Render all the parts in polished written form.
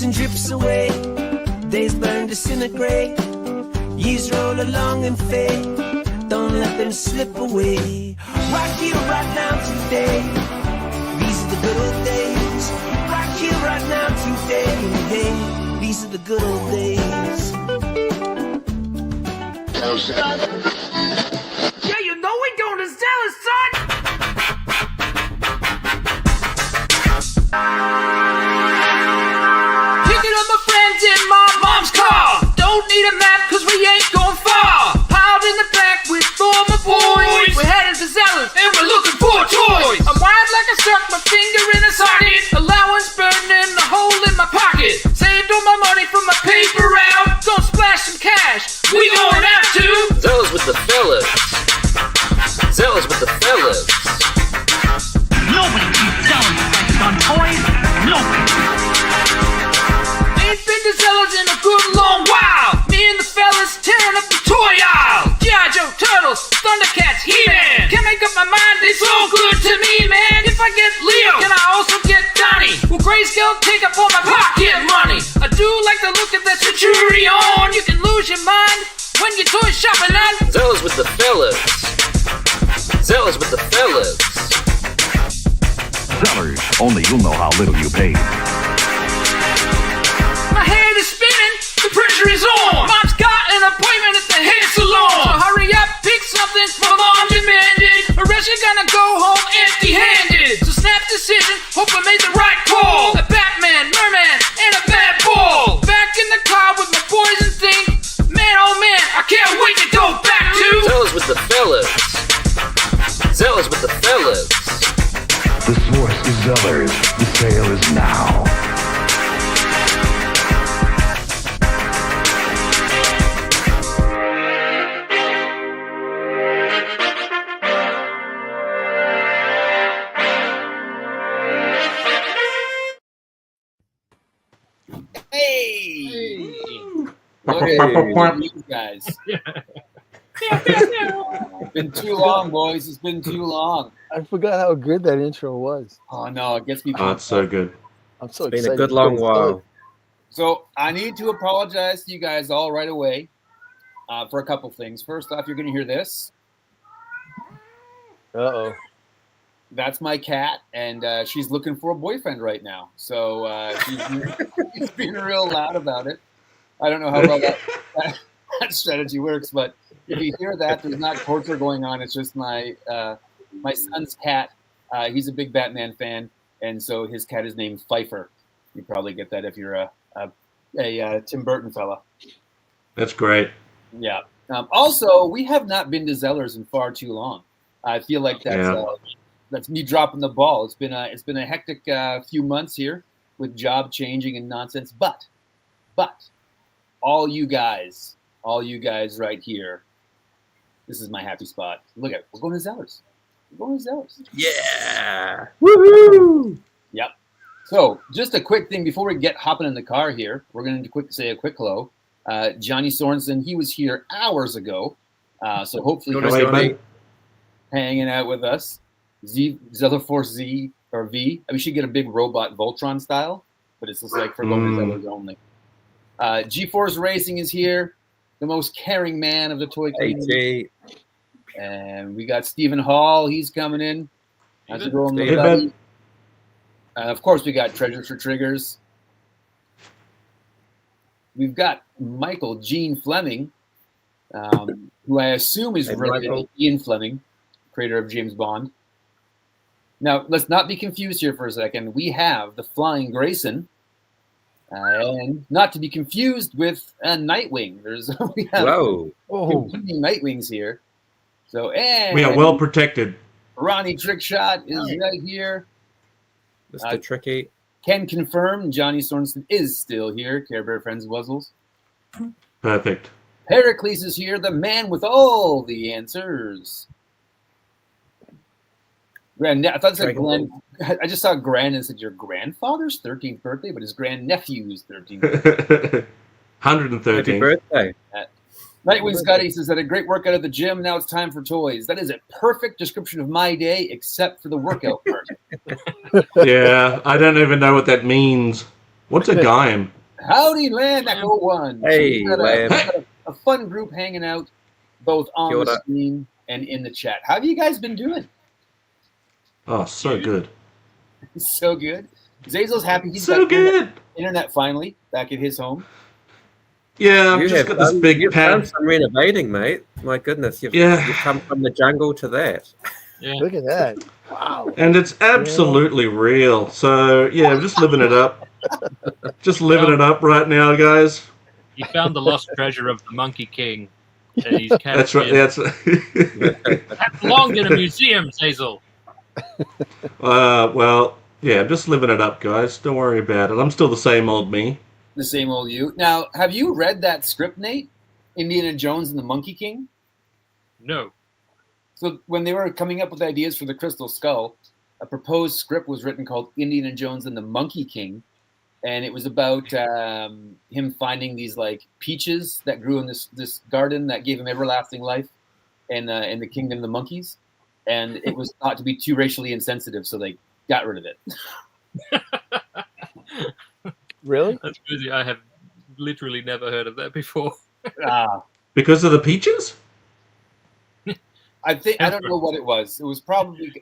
season drips away, days burn, disintegrate, years roll along and fade. Don't let them slip away. Right here, right now, today. These are the good old days. Right here, right now, today. Hey, these are the good old days. Yeah, you know we going to Zellers, son! Picking up my friends in my mom's car. Don't need a map cause we ain't going far. Piled in the back with all my boys. We're headed to Zellers and we're looking for toys. I'm wired like I stuck my finger in a socket. Allowance burning a hole in my pocket. Saved all my money from my paper route. Gonna splash some cash. We going out to Zellers with the fellas. Zellers with the fellas. Nobody keeps selling prices on toys. Nobody. Ain't been to Zellers in a good long while. Me and the fellas tearing up the toy aisle. G.I. Joe, Turtles, Thundercats, He-Man. Can't make up my mind, it's all good to me, man. If I get Leo, can I also get Donnie? Will Grayscale take up all my pocket money? I do like the look of that Centurion. You can lose your mind when you're toy shopping at Zellers with the fellas. Zellers with the fellas. Zellers, only you'll know how little you paid. My head is spinning, the pressure is on. Mom's got an appointment at the hair salon. So hurry up, pick something my mom demanded, or else you're gonna go home empty-handed. So snap decision, hope I made the right call. A Batman, Merman, and a bad ball. Back in the car with my boys and things. Man, oh man, I can't wait to go back to Zellers with the fellas. Zellers with the fellas. The source is Zellers. The sale is now. Hey! Look at you guys. It's been too long, boys. It's been too long. I forgot how good that intro was. Oh no, it gets me. Oh, it's so good. I'm so It's been excited. a good long while. So I need to apologize to you guys all right away for a couple things. First off, you're going to hear this. Uh-oh. That's my cat, and she's looking for a boyfriend right now. So she's being real loud about it. I don't know how well that strategy works, but if you hear that, there's not torture going on. It's just my son's cat. He's a big Batman fan, and so his cat is named Pfeiffer. You probably get that if you're a Tim Burton fella. That's great. Yeah. Also, we have not been to Zellers in far too long. I feel like that's me dropping the ball. It's been a hectic few months here with job changing and nonsense. But all you guys right here, this is my happy spot. Look at it. We're going to Zellers. We're going to Zellers. Yeah. Woohoo! Yep. So just a quick thing before we get hopping in the car here. We're going to say a quick hello. Johnny Sorensen, he was here hours ago. So hopefully he's hanging out with us. Zeller Force Z or V. We should get a big robot Voltron style, but it's just like for local Zellers only. G-Force Racing is here, the most caring man of the toy community. And we got Stephen Hall. He's coming in. How's it going, little buddy? Of course, we got Treasures for Triggers. We've got Michael Gene Fleming, who I assume is related to Ian Fleming, creator of James Bond. Now, let's not be confused here for a second. We have the Flying Grayson, and not to be confused with Nightwing. We have competing Nightwings here. So, and we are well protected. Ronnie Trickshot is right here. Mr. Tricky. Can confirm Johnny Sorensen is still here. Care Bear Friends Wuzzles. Perfect. Pericles is here, the man with all the answers. I thought it said Glenn. I just saw Grand and said your grandfather's 13th birthday, but his grandnephew's 13th birthday. 113th. Happy birthday. Nightwing Scotty says that a great workout at the gym. Now it's time for toys. That is a perfect description of my day, except for the workout part. Yeah, I don't even know what that means. What's a gaim? Howdy, Land Echo One. Hey, We've got Land. a fun group hanging out, both on Kia the ora. screen and in the chat. How have you guys been doing? Oh, so good. So good. Zazel's happy. He's So got good. internet finally back at his home. Yeah, I've just got this big you've done pad. some renovating, mate. My goodness, you've come from the jungle to that. Yeah. Look at that. Wow. And it's absolutely real. So, yeah, I'm just living it up. Just living it up right now, guys. He found the lost treasure of the Monkey King. And he's kept That's right. in. That's That belonged in a museum, Zazel. well, yeah, I'm just living it up, guys. Don't worry about it. I'm still the same old me. The same old you. Now, have you read that script, Nate? Indiana Jones and the Monkey King? No. So when they were coming up with ideas for the Crystal Skull, a proposed script was written called Indiana Jones and the Monkey King, and it was about him finding these like peaches that grew in this garden that gave him everlasting life, in the kingdom of the monkeys, and it was thought to be too racially insensitive, so they got rid of it. Really? That's crazy. I have literally never heard of that before. Because of the peaches? I don't know what it was. It was probably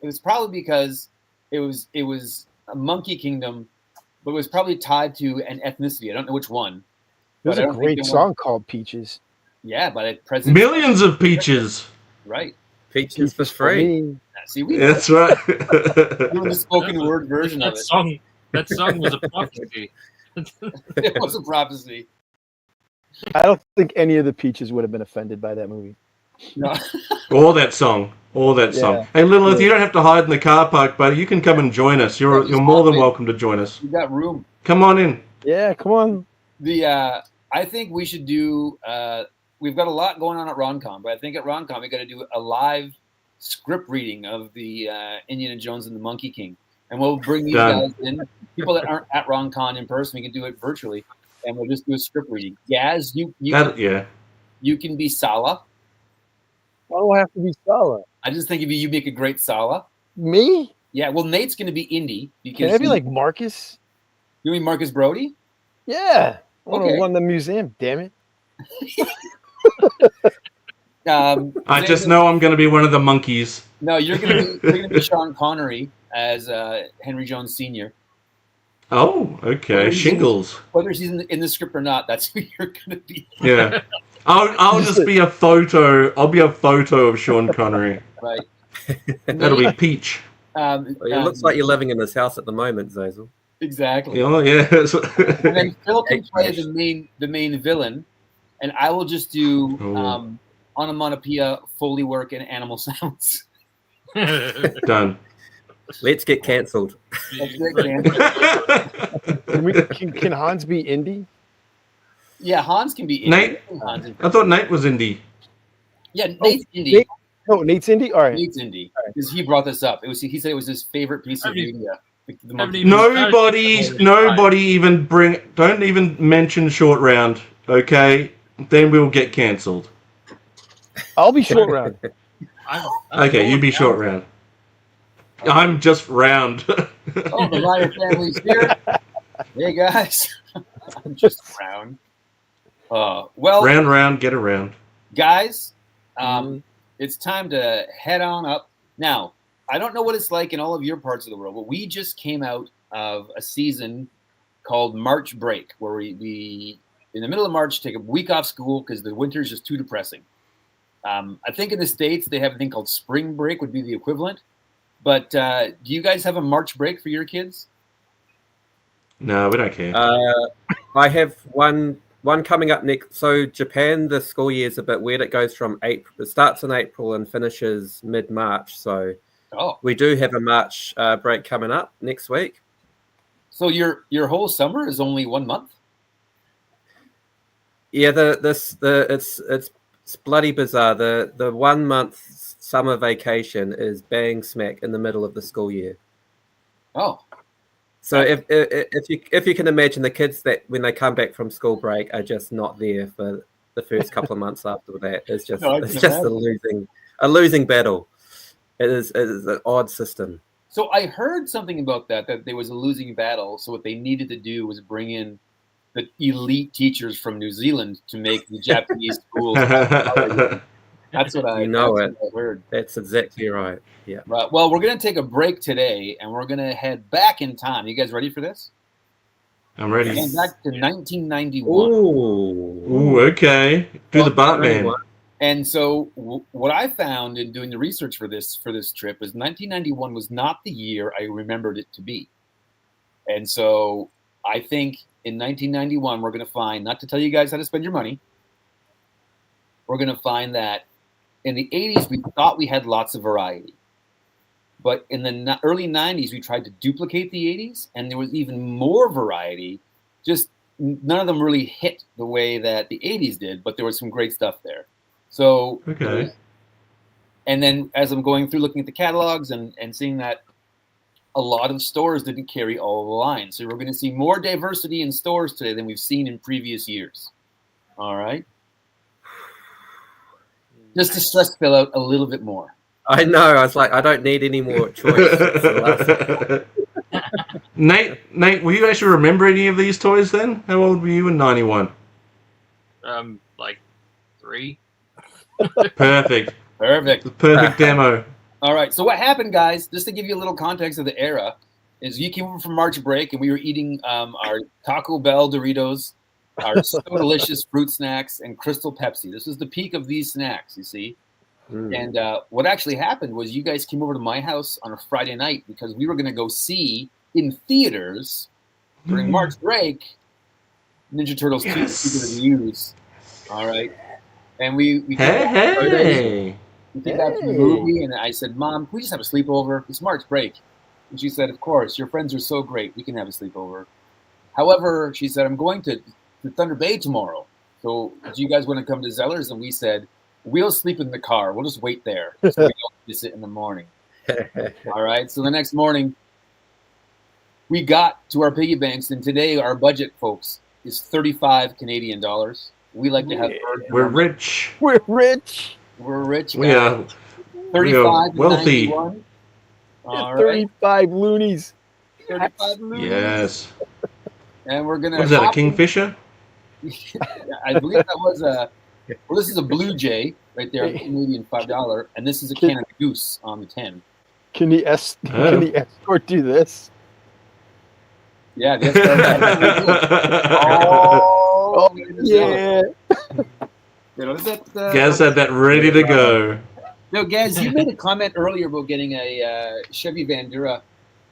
because it was a monkey kingdom, but it was probably tied to an ethnicity. I don't know which one. There's a great song called Peaches. Yeah, but at present, Millions of peaches. right? Peaches for free. See, we That's right. doing the spoken word version of it. That song was a prophecy. It was a prophecy. I don't think any of the Peaches would have been offended by that movie. No. All that song. Hey, Lilith, you don't have to hide in the car park, buddy. You can come and join us. You're more than welcome to join us. We got room. Come on in. Yeah, come on. I think we should do. We've got a lot going on at RonCon, but I think at RonCon we got to do a live script reading of the Indiana Jones and the Monkey King, and we'll bring these guys in. People that aren't at RonCon in person, we can do it virtually, and we'll just do a script reading. Gaz, you can be Sala. Why do I have to be Sala? I just think you make a great Sala. Me? Yeah. Well, Nate's going to be Indy because Can I be like Marcus? You mean Marcus Brody? Yeah. I want to Okay. run the museum. Damn it. I just know I'm going to be one of the monkeys. No, you're going to be Sean Connery as Henry Jones Sr. Oh, okay. Shingles. Whether she's in the script or not, that's who you're going to be. Yeah. I'll just be a photo. I'll be a photo of Sean Connery. Right. That'll be Peach. It looks like you're living in this house at the moment, Zazel. Exactly. Oh, yeah. And then Phil can play the main villain, and I will just do onomatopoeia, Foley work, and animal sounds. Done. Let's get cancelled. Can Hans be Indy? Yeah, Hans can be Indy. Nate? I thought Nate was Indy. Yeah, Nate's Indy. Nate's Indy? All right. Nate's Indy. Because he brought this up. He said it was his favorite piece of media. Nobody even don't even mention short round, okay? Then we'll get cancelled. I'll be short round. Okay, you be short round. I'm just round. Oh, the Liar family's here. Hey guys, I'm just round. Well, round, get around. Guys, it's time to head on up. Now, I don't know what it's like in all of your parts of the world, but we just came out of a season called March Break, where we in the middle of March take a week off school because the winter is just too depressing. I think in the States they have a thing called Spring Break, would be the equivalent. But do you guys have a March break for your kids? No, we don't care. I have one coming up next. So Japan, the school year is a bit weird. It goes from April. It starts in April and finishes mid-March. So we do have a March break coming up next week. So your whole summer is only 1 month? Yeah, it's bloody bizarre. The 1 month summer vacation is bang smack in the middle of the school year. Oh. So if you can imagine, the kids that when they come back from school break are just not there for the first couple of months after that. It's just a losing battle. It is an odd system. So I heard something about that there was a losing battle. So what they needed to do was bring in the elite teachers from New Zealand to make the Japanese schools. That's what I heard. That's exactly right. Yeah. Right. Well, we're going to take a break today, and we're going to head back in time. You guys ready for this? I'm ready. Going back to 1991. Ooh, okay. Do the Batman. And so what I found in doing the research for this trip is 1991 was not the year I remembered it to be. And so I think in 1991, we're going to find, not to tell you guys how to spend your money, we're going to find that in the 80s, we thought we had lots of variety. But in the early 90s, we tried to duplicate the 80s, and there was even more variety. Just none of them really hit the way that the 80s did, but there was some great stuff there. So, okay. And then as I'm going through looking at the catalogs and seeing that a lot of stores didn't carry all of the lines. So we're going to see more diversity in stores today than we've seen in previous years. All right. Just to stress Phil out a little bit more. I know. I was like, I don't need any more choice. Nate, will you actually remember any of these toys then? How old were you in 91? Like 3. Perfect. Perfect demo. All right. So what happened, guys, just to give you a little context of the era, is you came over from March break and we were eating our Taco Bell Doritos, our So Delicious fruit snacks, and Crystal Pepsi. This was the peak of these snacks, you see. And what actually happened was you guys came over to my house on a Friday night because we were going to go see in theaters during March break Ninja Turtles 2 Secret of the Ooze. All right. And we came back from the movie, and I said, Mom, can we just have a sleepover? It's March break. And she said, of course, your friends are so great. We can have a sleepover. However, she said, I'm going to Thunder Bay tomorrow. So do you guys want to come to Zellers? And we said, we'll sleep in the car. We'll just wait there so we don't miss it in the morning. All right. So the next morning, we got to our piggy banks, and today our budget, folks, is 35 Canadian dollars. We like to have. We're rich. We're rich. We're rich. Guys. We are 35 wealthy. 91. All 35 right. loonies. 35 loonies. Yes. And we're gonna. What is that? A kingfisher? I believe that was a. Well, this is a Blue Jay right there, Canadian $5, and this is a Canada Goose on the 10. Can the escort do this? Yeah, the escort. Oh yeah. Gaz had that ready to go. No, Gaz, you made a comment earlier about getting a Chevy Bandura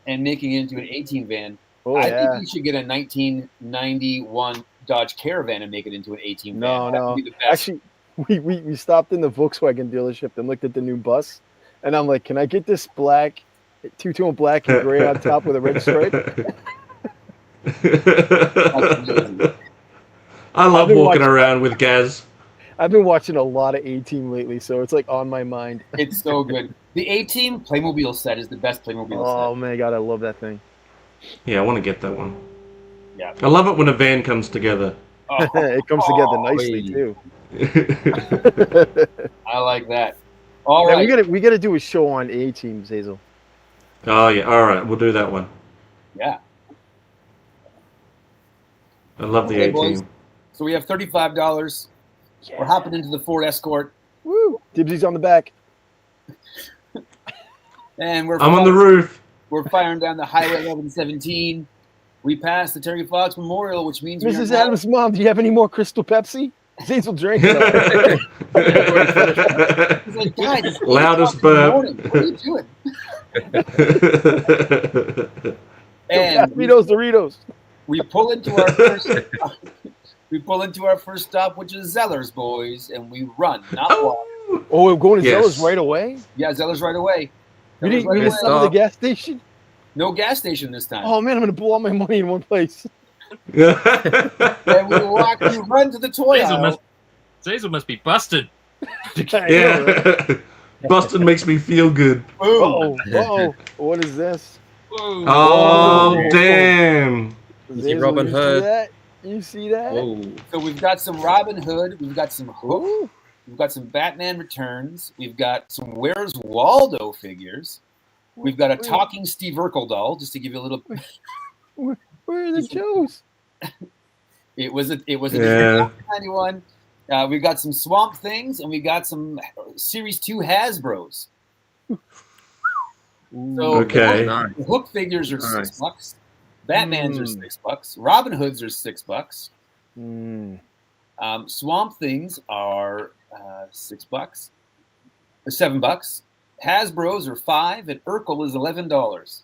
and making it into an 18 van. Oh, I think you should get a 1991 Dodge Caravan and make it into an 18 van. No. Actually, we stopped in the Volkswagen dealership and looked at the new bus, and I'm like, can I get this black, two-tone black and gray on top with a red stripe? I love walking around with Gaz. I've been watching a lot of A-Team lately, so it's like on my mind. It's so good. The A-Team Playmobil set is the best Playmobil set. Oh my god, I love that thing. Yeah, I want to get that one. Yeah. I love it when a van comes together. It comes together nicely too. I like that. All right. We gotta do a show on A-Teams, Hazel. Oh yeah, all right, we'll do that one. Yeah. I love the A-Team. So we have $35. Yeah. We're hopping into the Ford Escort. Woo! Dibsy's on the back. And I'm on the roof. We're firing down the Highway 1117. We passed the Terry Fox Memorial, which means Mrs. Adams' mom, do you have any more Crystal Pepsi? Hazel drink it. He's like, guys, it's loudest burp. What are you doing? And pass me those Doritos. We pull into our first stop, which is Zellers, boys, and we run, not walk. Oh, we're going to Zellers right away? Yeah, Zellers right away. You didn't stop at the gas station? No gas station this time. Oh man, I'm gonna blow all my money in one place. And we run to the toy aisle. Hazel must be busted. Yeah. Busted makes me feel good. Uh-oh. What is this? Whoa. Oh, damn. Easy Robin Hood. You see that? Whoa. So we've got some Robin Hood. We've got some Hook. We've got some Batman Returns. We've got some Where's Waldo figures. We've got a talking Steve Urkel doll, just to give you a little. Where are the Joes? It was a Yeah. 1991. We got some Swamp Things, and we got some Series 2 Hasbros. So Okay. the Hook figures are Nice. $6. Batman's are $6. Robin Hoods are $6. Swamp Things are $6 or $7. Hasbros are $5, and Urkel is $11.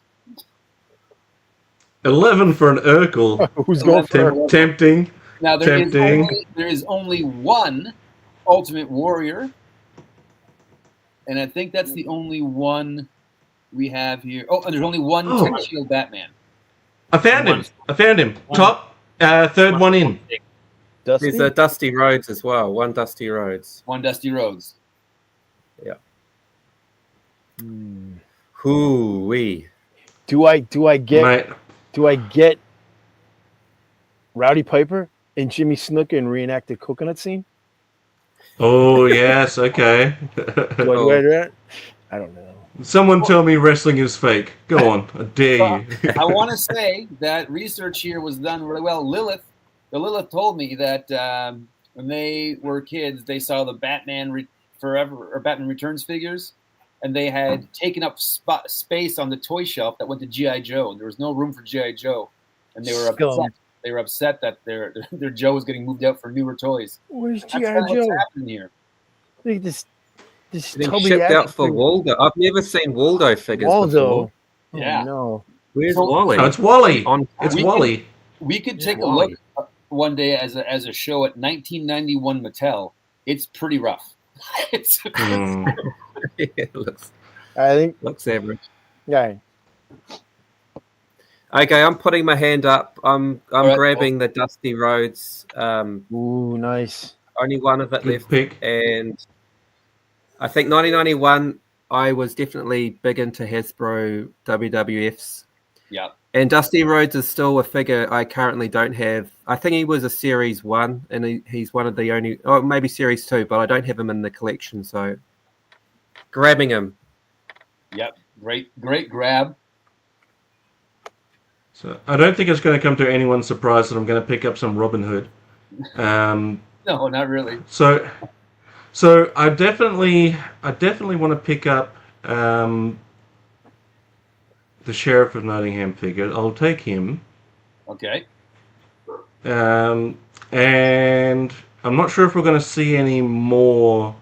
11 for an Urkel. Who's going for it? Tempting. Now there Tempting. is only one Ultimate Warrior, and I think that's the only one we have here. Oh, and there's only one Tech Shield Batman. I found him. Top, third one in. Dusty? There's a Dusty Rhodes as well. One Dusty Rhodes. One Dusty Rhodes. Yeah. Hoo-wee. Do I get Rowdy Piper and Jimmy Snuka and reenact the coconut scene? Oh, yes. Okay. Do I wear that? I don't know. Someone tell me wrestling is fake. Go on. I dare you. I want to say that research here was done really well. Lilith told me that when they were kids, they saw the Batman Batman Returns figures, and they had taken up space on the toy shelf that went to G.I. Joe. There was no room for G.I. Joe, and they were upset. They were upset that their Joe was getting moved out for newer toys. Where's That's G.I. what's Joe? happening here. Look at this Then tubby shipped out action for figure. Waldo. I've never seen Waldo figures Waldo. before. Yeah. Oh, no. Where's So- Wally? No, it's Wally. It's We Wally. We could take a Wally. look one day as a show at 1991 Mattel. It's pretty rough. It's It looks I think. average. Yeah. Okay, I'm putting my hand up. I'm right. grabbing the Dusty Rhodes. Ooh, nice. Only one of it Good left, pick. and I think 1991. I was definitely big into Hasbro WWFs. yeah. And Dusty Rhodes is still a figure I currently don't have. I think he was a Series 1, and he's one of the only... Oh, maybe Series 2, but I don't have him in the collection, so... Grabbing him. Yep. Great grab. So I don't think it's going to come to anyone's surprise that I'm going to pick up some Robin Hood. No, not really. So I definitely want to pick up the Sheriff of Nottingham figure. I'll take him. Okay. And I'm not sure if we're going to see any more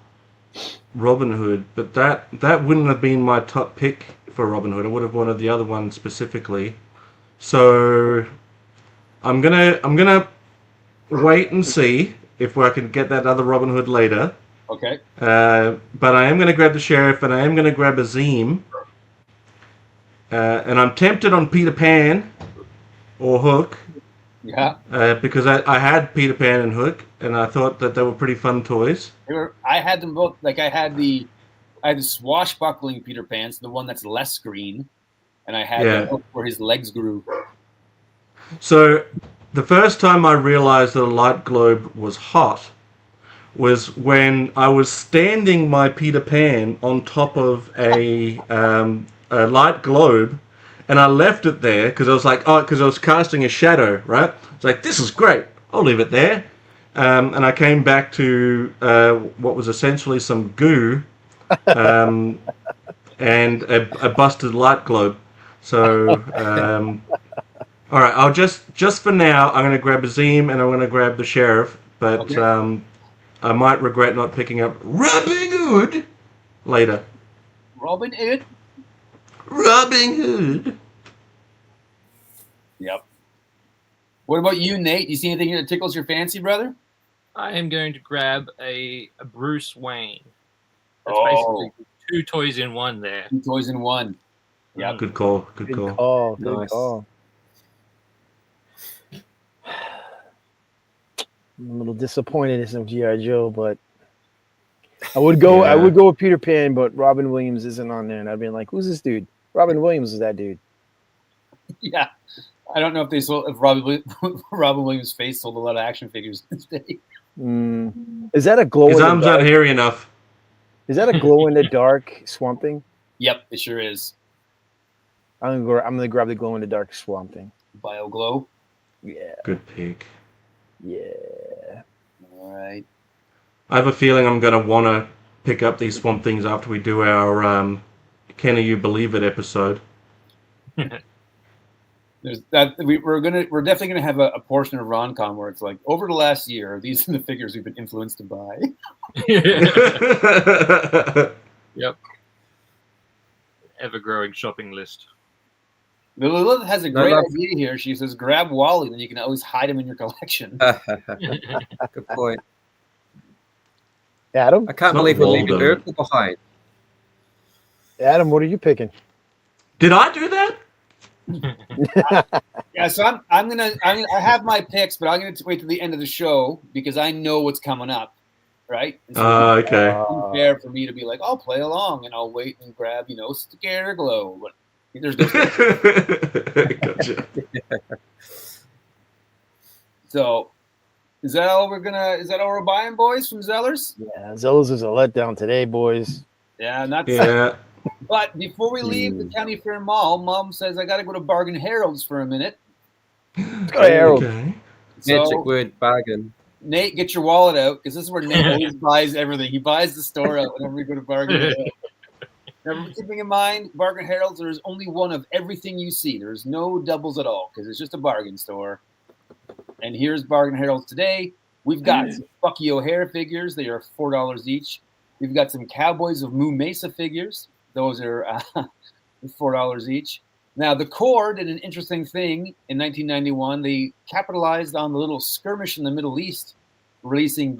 Robin Hood, but that wouldn't have been my top pick for Robin Hood. I would have wanted the other one specifically. So I'm gonna wait and see if I can get that other Robin Hood later. Okay. But I am gonna grab the Sheriff, and I am gonna grab Azim. And I'm tempted on Peter Pan or Hook. Yeah. Because I had Peter Pan and Hook, and I thought that they were pretty fun toys. I had them both. Like I had the swashbuckling Peter Pan, so the one that's less green, and I had the Hook where his legs grew. So the first time I realized that a light globe was hot was when I was standing my Peter Pan on top of a light globe, and I left it there because I was like, because I was casting a shadow, right? It's like, this is great. I'll leave it there. And I came back to what was essentially some goo and a busted light globe. So, all right, I'll just for now, I'm going to grab Azim and I'm going to grab the Sheriff, but okay. I might regret not picking up Robin Hood later. Robin Hood? Robin Hood. Yep. What about you, Nate? You see anything here that tickles your fancy, brother? I am going to grab a Bruce Wayne. That's Oh. basically 2 toys in one there. 2 toys in one. Yeah. Good call. Good call. Oh, good Nice. call. I'm a little disappointed in some G.I. Joe, but I would go. Yeah. I would go with Peter Pan, but Robin Williams isn't on there, and I'd be like, "Who's this dude?" Robin Williams is that dude. Yeah. I don't know if Robin Williams' face sold a lot of action figures this day. Is that a glow? His in the arms dark? aren't hairy enough. Is that a glow in the dark Swamp Thing? Yep, it sure is. I'm gonna grab the glow in the dark Swamp Thing. BioGlow. Yeah. Good pick. Yeah. All right. I have a feeling I'm going to want to pick up these Swamp Things after we do our Can You Believe It episode. There's that we're definitely gonna have a portion of Roncon where it's like over the last year, these are the figures we've been influenced to buy. Yep. Ever-growing shopping list. Lilith has a great love- idea here. She says, "Grab Wally, then you can always hide him in your collection." Good point. Adam? I can't not believe we're leaving Waldo. Urkel behind. Adam, what are you picking? Did I do that? Yeah, so I have my picks, but I'm gonna wait till the end of the show because I know what's coming up, right? And so Okay. it's unfair for me to be like, I'll play along and I'll wait and grab, Scareglow. But there's no. Gotcha. So, is that all we're buying, boys, from Zellers? Yeah, Zellers is a letdown today, boys. Yeah, not. Yeah. But before we leave the County Fair Mall, Mom says I got to go to Bargain Harold's for a minute. Let's go to Harold. Okay. Magic So, word bargain. Nate, get your wallet out because this is where Nate always buys everything. He buys the store out whenever we go to Bargain Harold. Now, keeping in mind, Bargain Harold's, there is only one of everything you see. There's no doubles at all because it's just a bargain store. And here's Bargain Harold's today. We've got some Bucky O'Hare figures. They are $4 each. We've got some Cowboys of Moo Mesa figures. Those are $4 each. Now, the Corps did an interesting thing in 1991. They capitalized on the little skirmish in the Middle East, releasing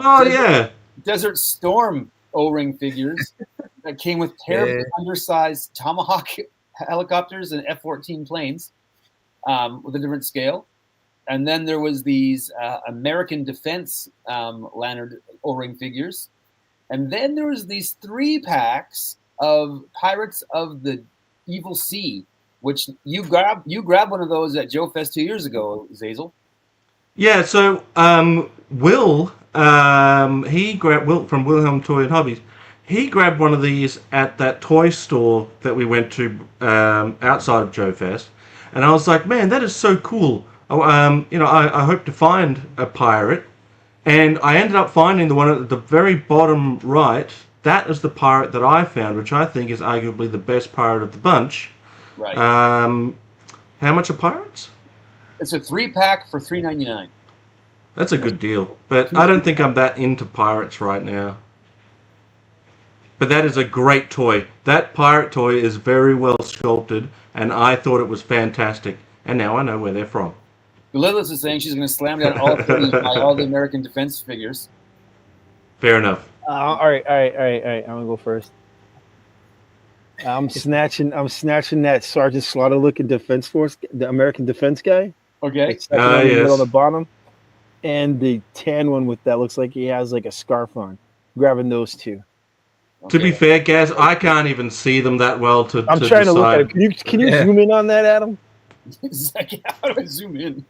Desert Storm O-ring figures that came with terribly undersized Tomahawk helicopters and F-14 planes with a different scale. And then there was these American Defense Lanyard O-ring figures. And then there was these 3-packs of Pirates of the Evil Sea, which you grabbed one of those at Joe Fest 2 years ago, Zazel. Yeah, so Will from Wilhelm Toy and Hobbies. He grabbed one of these at that toy store that we went to outside of Joe Fest, and I was like, man, that is so cool. I hope to find a pirate, and I ended up finding the one at the very bottom right. That is the pirate that I found, which I think is arguably the best pirate of the bunch. Right. How much are pirates? It's a 3-pack for $3.99. That's a good deal, but I don't think I'm that into pirates right now. But that is a great toy. That pirate toy is very well sculpted, and I thought it was fantastic. And now I know where they're from. Lilith is saying she's going to slam down all the American Defense figures. Fair enough. All right. I'm gonna go first. I'm snatching that Sergeant Slaughter looking Defense Force, the American Defense guy. Okay. Like second on the middle yes. on the bottom, and the tan one with that looks like he has like a scarf on. Grabbing those two. To be fair, Gaz, I can't even see them that well to I'm to trying to look decide. at it. Can you zoom in on that, Adam? How do I zoom in?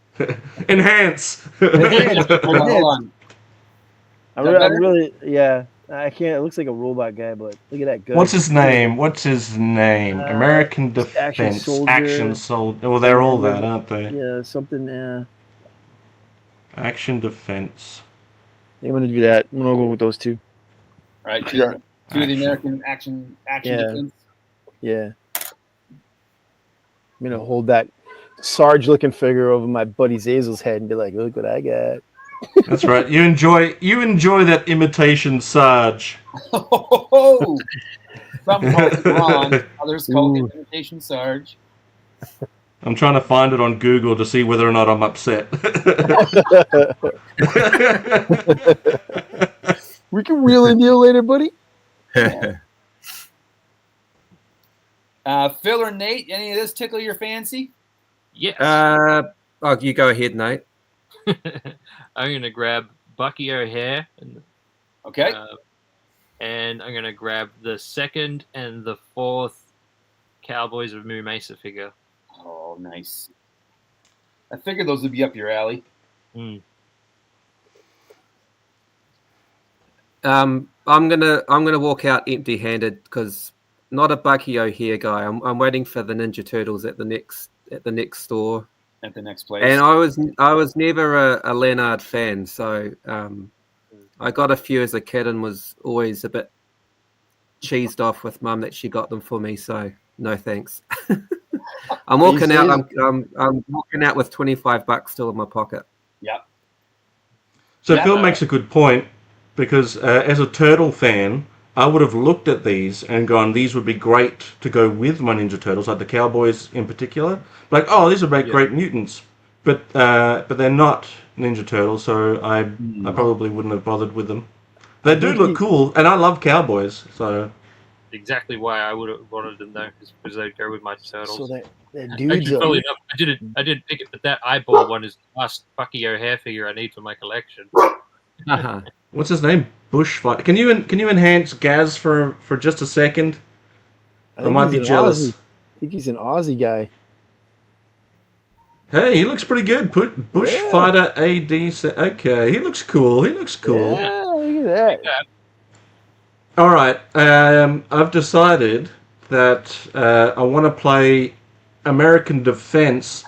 Enhance. Hold on. I'm better? really, yeah. I can't. It looks like a robot guy, but look at that gun. What's his name? American Defense. Action Soldier. Well, they're all that, aren't they? Yeah, something. Action Defense. I'm gonna do that. I'm gonna go with those two. All right. Two of the American action defense. Yeah. I'm gonna hold that Sarge-looking figure over my buddy Zazel's head and be like, "Look what I got." That's right. You enjoy that imitation Sarge. Oh, some call it Ron, others call it imitation Sarge. I'm trying to find it on Google to see whether or not I'm upset. We can reel in you later, buddy. Phil or Nate, any of this tickle your fancy? Yes. You go ahead, Nate. I'm going to grab Bucky O'Hare. Okay. And I'm going to grab the second and the fourth Cowboys of Moo Mesa figure. Oh, nice. I figured those would be up your alley. Mm. I'm gonna walk out empty-handed because not a Bucky O'Hare guy. I'm waiting for the Ninja Turtles at the next store. at the next place. And I was never a Leonard fan, so I got a few as a kid and was always a bit cheesed off with Mum that she got them for me. So no thanks. I'm walking out. I'm walking out with $25 still in my pocket. Yep. So Phil makes a good point because as a Turtle fan, I would have looked at these and gone, these would be great to go with my Ninja Turtles, like the Cowboys in particular. Like, oh, these would make great mutants. But they're not Ninja Turtles, so I probably wouldn't have bothered with them. They do look cool, and I love Cowboys, so... Exactly why I would have wanted them though, is because they'd go with my turtles. So that Actually, dude's funnily enough, I did pick it, but that eyeball one is the last Bucky O'Hare figure I need for my collection. What's his name? Bushfight. Can you enhance Gaz for just a second? I might be jealous. I think he's an Aussie guy. Hey, he looks pretty good. Put Bushfighter AD. Okay, he looks cool. He looks cool. Yeah, look at that. All right. I've decided that I want to play American Defense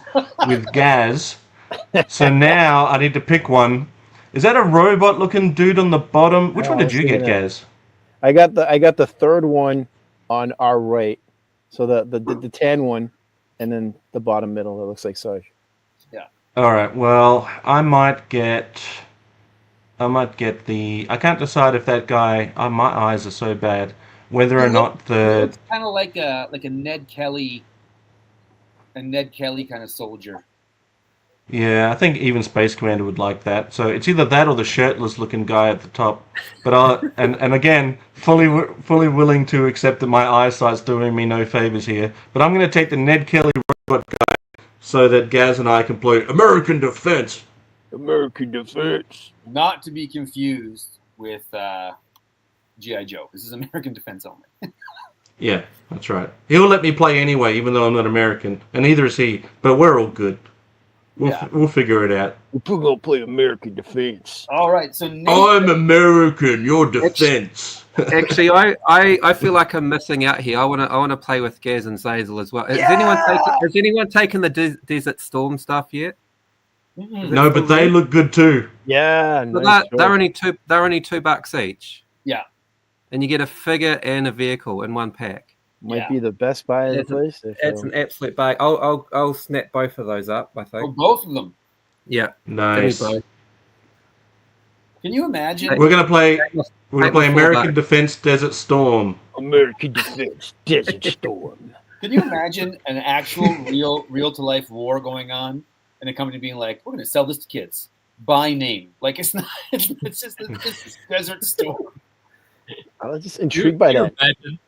with Gaz. So now I need to pick one. Is that a robot-looking dude on the bottom? Which one did you get, Gaz? I got the third one on our right. So the tan one, and then the bottom middle. It looks like Sarge. Yeah. All right. Well, I might get the. I can't decide if that guy. My eyes are so bad. Whether or not the. It's kind of like a Ned Kelly. A Ned Kelly kind of soldier. Yeah, I think even Space Commander would like that. So it's either that or the shirtless-looking guy at the top. But and again, fully willing to accept that my eyesight's doing me no favors here. But I'm going to take the Ned Kelly robot guy so that Gaz and I can play American Defense. American Defense. Not to be confused with G.I. Joe. This is American Defense only. Yeah, that's right. He'll let me play anyway, even though I'm not American, and neither is he. But we're all good. We'll figure it out. We're gonna play American Defense. All right, so I'm American. You're Defense. Actually, I feel like I'm missing out here. I wanna play with Gaz and Zazel as well. Has anyone taken the Desert Storm stuff yet? No, but they look good too. Yeah, nice. They're only $2 each. Yeah, and you get a figure and a vehicle in one pack. Might be the best buy of the place. It's an absolute buy. I'll snap both of those up, I think. Oh, both of them. Yeah. Nice. Can you imagine? We're gonna play American Defense Desert Storm. American Defense Desert Storm. Can you imagine an actual real to life war going on and a company being like, we're gonna sell this to kids by name? Like it's not it's just this Desert Storm. I was just intrigued by that. Imagine,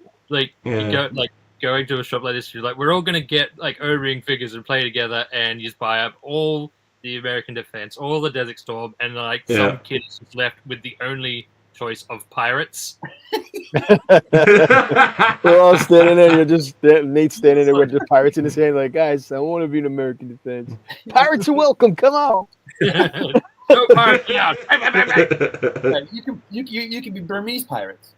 going to a shop like this, you're like, we're all gonna get like O-ring figures and play together, and you just buy up all the American Defense, all the Desert Storm, and like some kid is just left with the only choice of pirates. We're all standing there. You're just Nate's standing there with the pirates in his hand, like, guys, I want to be an American Defense. Pirates are welcome. Come on. No pirates allowed. You can be Burmese pirates.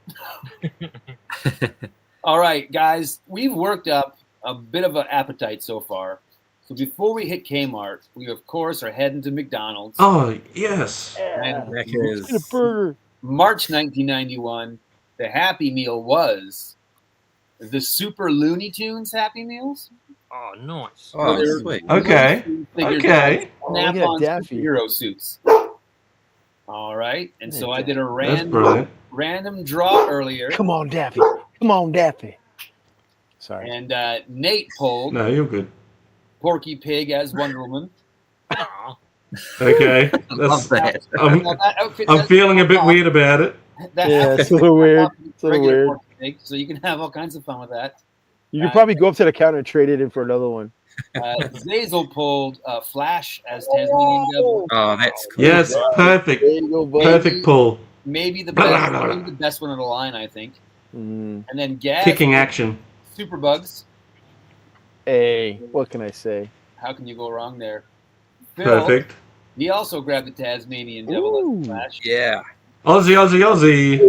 All right, guys, we've worked up a bit of an appetite so far. So before we hit Kmart, we of course are heading to McDonald's. Oh yes. And Let's get a burger. March 1991, the Happy Meal was the Super Looney Tunes Happy Meals. Oh, nice. Oh, sweet. Okay. Okay. Snap-on Daffy. hero suits. All right, and so I did a random draw earlier. Come on, Daffy. Come on, Daffy. Sorry. And Nate pulled. No, you're good. Porky Pig as Wonder Woman. Okay. I'm feeling a bit weird about it. It's a little weird. It's a little weird. Pig, so you can have all kinds of fun with that. You could probably go up to the counter and trade it in for another one. Zazel pulled Flash as Tasmanian Devil. Oh, that's cool. Yes, perfect. Perfect pull. Maybe the best one of the line, I think. And then Gaz. Kicking action. Superbugs. Hey, what can I say? How can you go wrong there? Phil, Perfect. He also grabbed the Tasmanian Devil as Flash. Yeah. Aussie.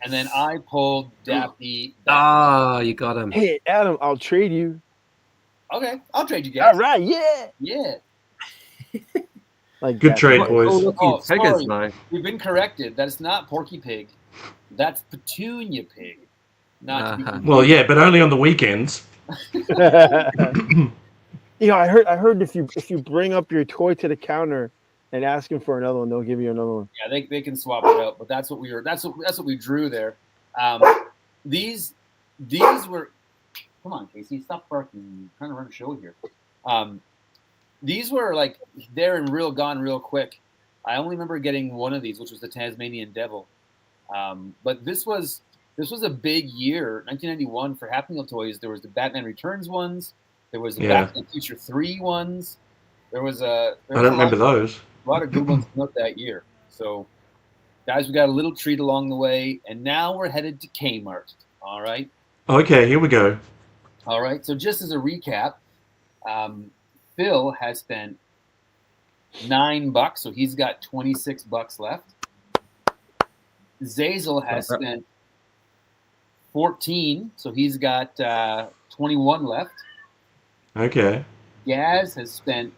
And then I pulled Daffy. Ah, you got him. Hey, Adam, I'll trade you. Okay, I'll trade you guys. All right, yeah. Yeah. Like Good that. trade, boys. Oh, figures, sorry. though. We've been corrected. That's not Porky Pig. That's Petunia Pig. Not to be confused. Well, yeah, but only on the weekends. I heard if you bring up your toy to the counter and ask them for another one, they'll give you another one. Yeah, they can swap it out, but that's what we were. That's what we drew there. These were. Come on, Casey, stop barking. I'm trying to run a show here. These were like they're in gone real quick. I only remember getting one of these, which was the Tasmanian Devil. But this was a big year, 1991 for Happy Meal toys. There was the Batman Returns ones. There was the Back to the Future 3 ones. I don't remember those. A lot of good ones come out that year. So, guys, we got a little treat along the way, and now we're headed to Kmart. All right. Okay, here we go. All right. So, just as a recap, Phil has spent $9, so he's got $26 left. Zazel has spent 14, so he's got 21 left. Okay. Gaz has spent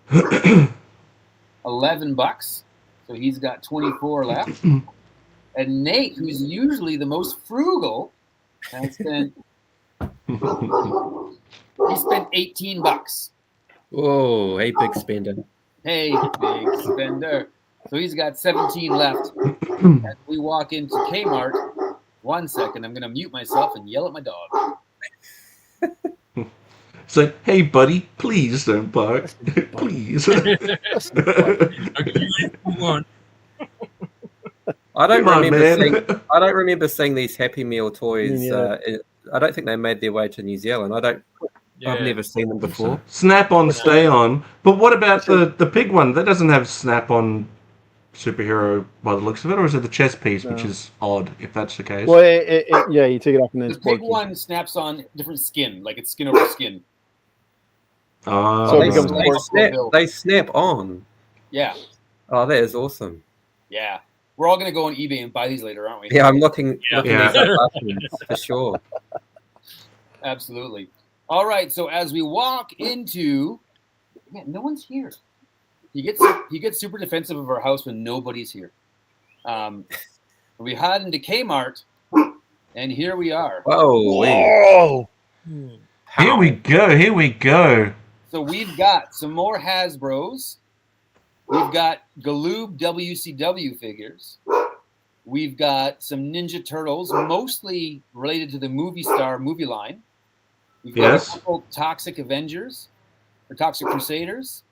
$11, so he's got 24 left. And Nate, who's usually the most frugal, has spent he spent $18. Whoa, hey, big spender. Hey, big spender. So he's got 17 left. As we walk into Kmart, 1 second, I'm going to mute myself and yell at my dog. It's like, hey, buddy, please don't bark. Please. Okay, I don't Come on, remember. man. I don't remember seeing these Happy Meal toys. Yeah. I don't think they made their way to New Zealand. I've never seen them before. Snap on, stay on. But what about the pig one? That doesn't have snap on superhero by the looks of it, or is it the chest piece, which is odd if that's the case? Well, yeah, you take it off and then The it's big Porky. one snaps on different skin, like it's skin over skin. So it becomes They snap on. Yeah, Oh, that is awesome. yeah. We're all going to go on eBay and buy these later, aren't we? Yeah, I'm looking Yeah. these up afterwards, for sure. Absolutely. All right, so as we walk into... Man, no one's here. He gets super defensive of our house when nobody's here. We head into Kmart, and here we are. Whoa! Here we go. So we've got some more Hasbros. We've got Galoob WCW figures. We've got some Ninja Turtles, mostly related to the movie star movie line. We've got a couple Toxic Avengers or Toxic Crusaders.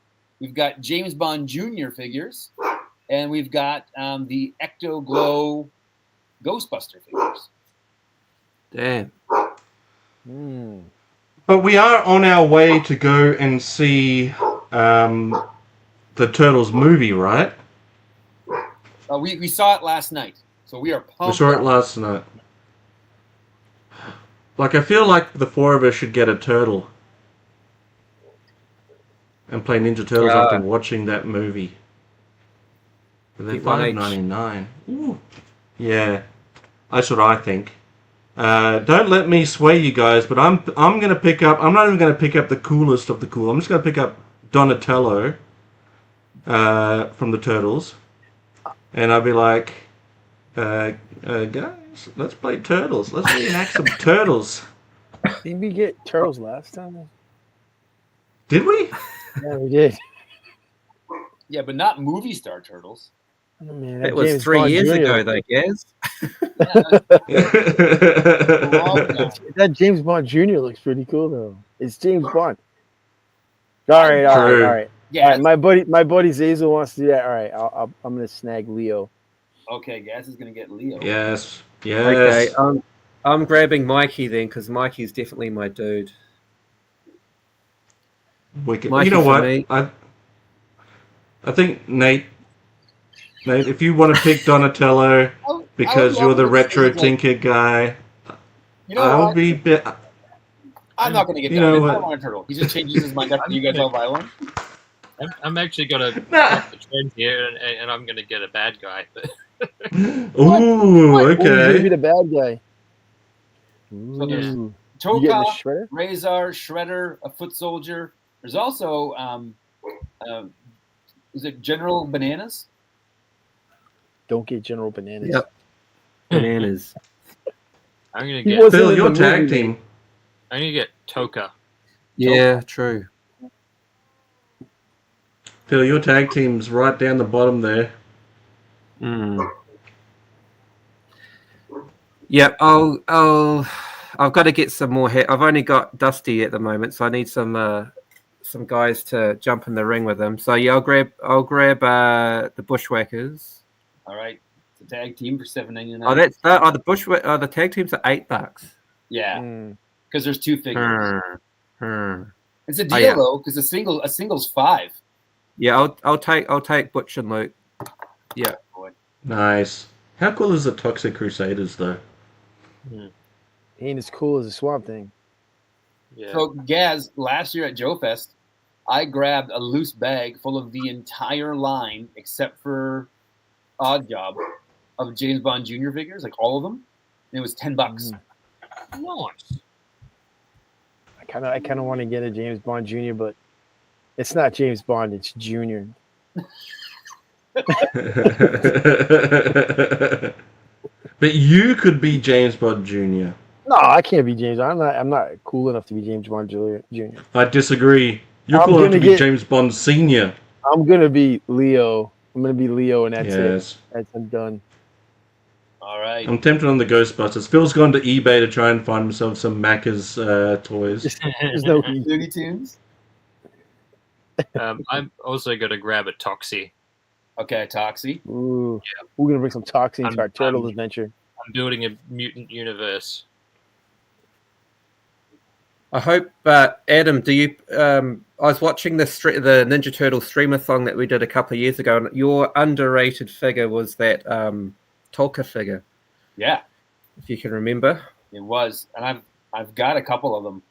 We've got James Bond Jr. figures. And we've got the Ecto Glow Ghostbuster figures. Damn. But we are on our way to go and see the Turtles movie, right? We saw it last night, so we are pumped. We saw it last night. Like, I feel like the four of us should get a turtle and play Ninja Turtles after watching that movie. They're $5.99. Ooh. Yeah, that's what I think. Don't let me sway you guys, but I'm gonna pick up. I'm not even gonna pick up the coolest of the cool. I'm just gonna pick up Donatello from the Turtles, and I'll be like, guys, let's play Turtles. Let's reenact some Turtles. Did we get Turtles last time? Did we? Yeah, we did. Yeah, but not movie star Turtles. Oh, man, It was James 3 Bond years Jr. ago, though, Gaz. That James Bond Jr. looks pretty cool, though. It's James Bond. All right. Yeah. All right, my buddy Zazel wants to do that. All right, I'm gonna snag Leo. Okay, Gaz is gonna get Leo. Yes. Okay, I'm grabbing Mikey then, because Mikey's definitely my dude. Wicked. Mikey You know for what? me. I think Nate, if you want to pick Donatello because you're the retro tinker guy, You know I'll what? be. I'm not gonna get You down. know I what? want a turtle. He just changes his mind after you guys all buy one. I'm actually gonna buck the trend here, and I'm gonna get a bad guy. But Ooh, Who's gonna okay. be the bad guy? So there's Ooh. You getting the Toka, Shredder? Razor, Shredder, a Foot Soldier, There's also is it General Bananas? Don't get General Bananas. Yep. Bananas. I'm gonna He get. wasn't Phil, in your the tag movie, team. I'm gonna get Toka. Yeah, true. Phil, your tag team's right down the bottom there. Yep. I've got to get some more hit. I've only got Dusty at the moment, so I need some guys to jump in the ring with him. So yeah, I'll grab the Bushwhackers. All right, it's a tag team for $7.99. Oh, the tag teams are $8. Yeah, because there's 2 figures. It's a deal yeah. though, because a single's $5. Yeah, I'll take Butch and Luke. Yeah. Nice. How cool is the Toxic Crusaders though? He ain't as cool as a Swamp Thing. Yeah. So Gaz, last year at Joe Fest, I grabbed a loose bag full of the entire line except for Odd Job of James Bond Jr. figures, like all of them. And it was $10. Nice. I kind of want to get a James Bond Jr., but it's not James Bond. It's Junior. But you could be James Bond Jr. No, I can't be James. I'm not cool enough to be James Bond Jr. I disagree. You're I'm cool enough to gonna be James Bond Senior. I'm gonna be Leo. I'm gonna be Leo, and that's Yes. it. I'm done. All right. I'm tempted on the Ghostbusters. Phil's gone to eBay to try and find himself some Macca's toys. There's no Looney Tunes. I'm also gonna grab a Toxie. Okay, Toxie. Ooh, we're gonna bring some Toxie into our turtle adventure. I'm building a mutant universe. I hope, Adam, do you? I was watching the Ninja Turtle streamathon that we did a couple of years ago, and your underrated figure was that Tolka figure. Yeah, if you can remember. It was, and I've got a couple of them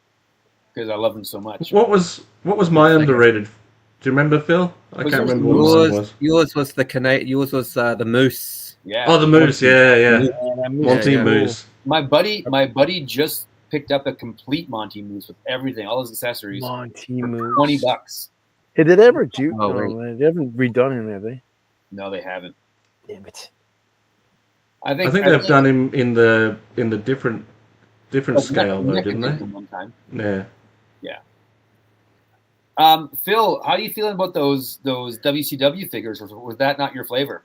because I love them so much. What was my underrated? Do you remember, Phil? I can't remember what mine was. Yours was Yours was the Moose. Yeah. Oh, the Moose. Yeah. Monty Yeah. Moose. My buddy just picked up a complete Monty Moose with everything, all his accessories. Monty Moose. $20. Hey, did they ever do? Oh, man, they haven't redone him, have they? No, they haven't. Damn it. I think they've done him in the different scale though, didn't they? One time. Yeah. Phil, how are you feeling about those WCW figures? Was that not your flavor?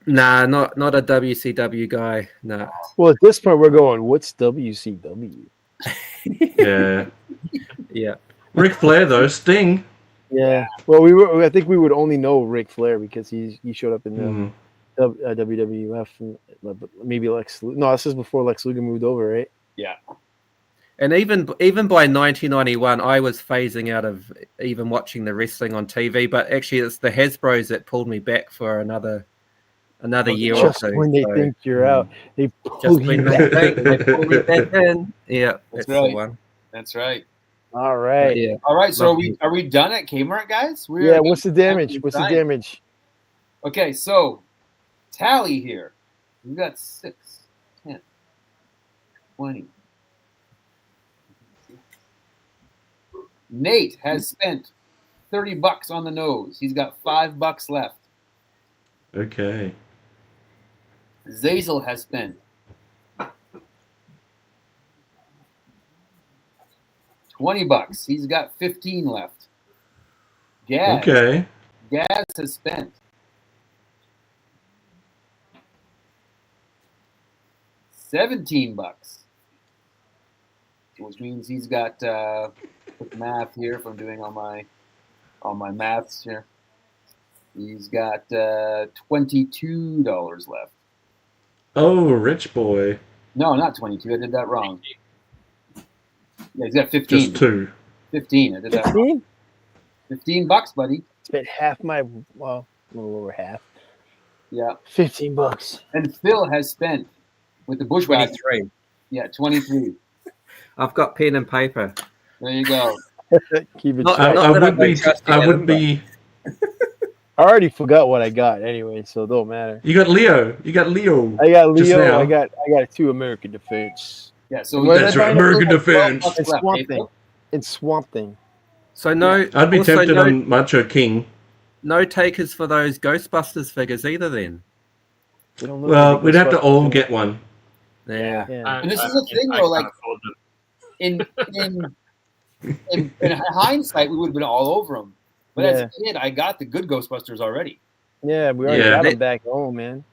Nah, not a WCW guy. Nah. Well, at this point, we're going, what's WCW? Yeah. Yeah. Ric Flair though, Sting. Yeah. Well, I think we would only know Ric Flair because he showed up in the WWF. And maybe Lex. No, this is before Lex Luger moved over, right? Yeah. And even by 1991, I was phasing out of even watching the wrestling on TV. But actually, it's the Hasbros that pulled me back for another year or Just two. when they think you're out, they pull Just when you they back. think they pull me back in. Yeah, that's right. the one. That's right. All right. Yeah. All right. So are we done at Kmart, guys? Yeah. What's the damage? What's the damage? Okay. So tally here. We got 6, 10, 20. Nate has spent $30 on the nose. He's got $5 left. Okay. Zazel has spent $20. He's got 15 left. Gaz has spent $17, which means he's got quick math here. If I'm doing all my maths here, he's got $22 left. Oh, rich boy. No, not 22. I did that wrong. Yeah, he's got 15. Just 2. 15. I did that wrong. $15, buddy. Spent half my, well, a little over half. Yeah. $15. And Phil has spent with the Bushwhacker. 23. Yeah, 23. I've got pen and paper. There you go. Keep it Not- tight. not that I I'm a trusty would Adam, be. I already forgot what I got anyway, so it don't matter. You got Leo. I got Leo. now. I got 2 American Defense. Yeah, so What That's did I right, find? American Defense. And Swamp Thing. And Swamp Thing. So no, I'd be also tempted no, on Macho King. no takers for those Ghostbusters figures either. Then. We don't look Well, like we'd have to Ghostbusters, all man. get one. Yeah. Yeah. And this is the thing, though. Like in hindsight, we would have been all over them. But as a kid, I got the good Ghostbusters already. Yeah, we already got them back home, man.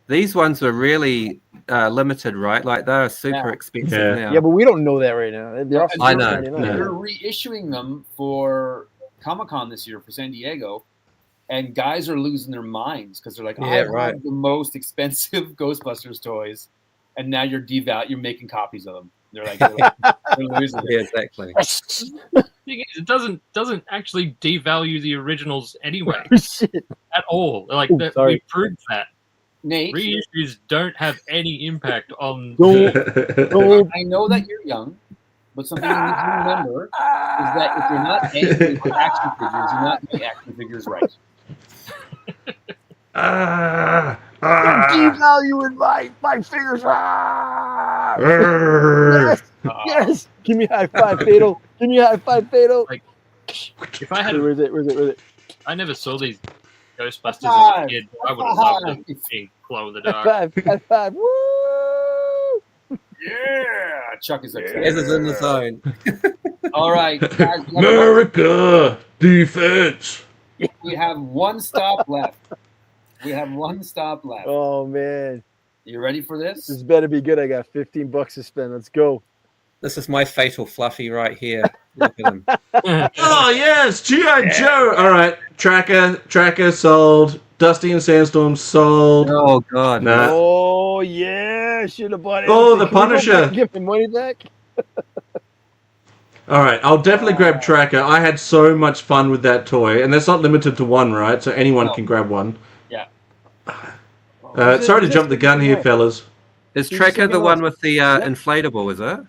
These ones were really limited, right? Like they're super expensive now. Yeah, but we don't know that right now. They're off I know. They're reissuing them for Comic-Con this year for San Diego, and guys are losing their minds because they're like, I have the most expensive Ghostbusters toys, and now you're making copies of them. They're like, they're losing it. Yeah, exactly. It doesn't actually devalue the originals anyway at all. Like we proved that. Nate, reissues don't have any impact on. I know that you're young, but something you need to remember is that if you're not angry for action figures, you're not doing action figures right. You're devaluing my fingers. Yes. Give me a high five, Fatal. Give me a high five, Fatal. Like, if I had, where's it? I never saw these Ghostbusters as a kid. I would have loved them being glow in the dark. High five. Woo! Yeah, Chuck is upset. This is in the zone. All right, guys. America defense. We have one stop left. Oh man. You ready for this? This better be good. I got $15 to spend. Let's go. This is my fatal Fluffy right here. Look at him. Oh yes, G.I. Joe. All right, Tracker sold. Dusty and Sandstorm sold. Oh god. Nah. Oh yeah, should have bought it. Oh, the Punisher. Give him money back. All right, I'll definitely grab Tracker. I had so much fun with that toy, and that's not limited to one, right? So anyone can grab one. Yeah. Sorry to jump the gun here, fellas. Is Tracker the one with the inflatable? Is it?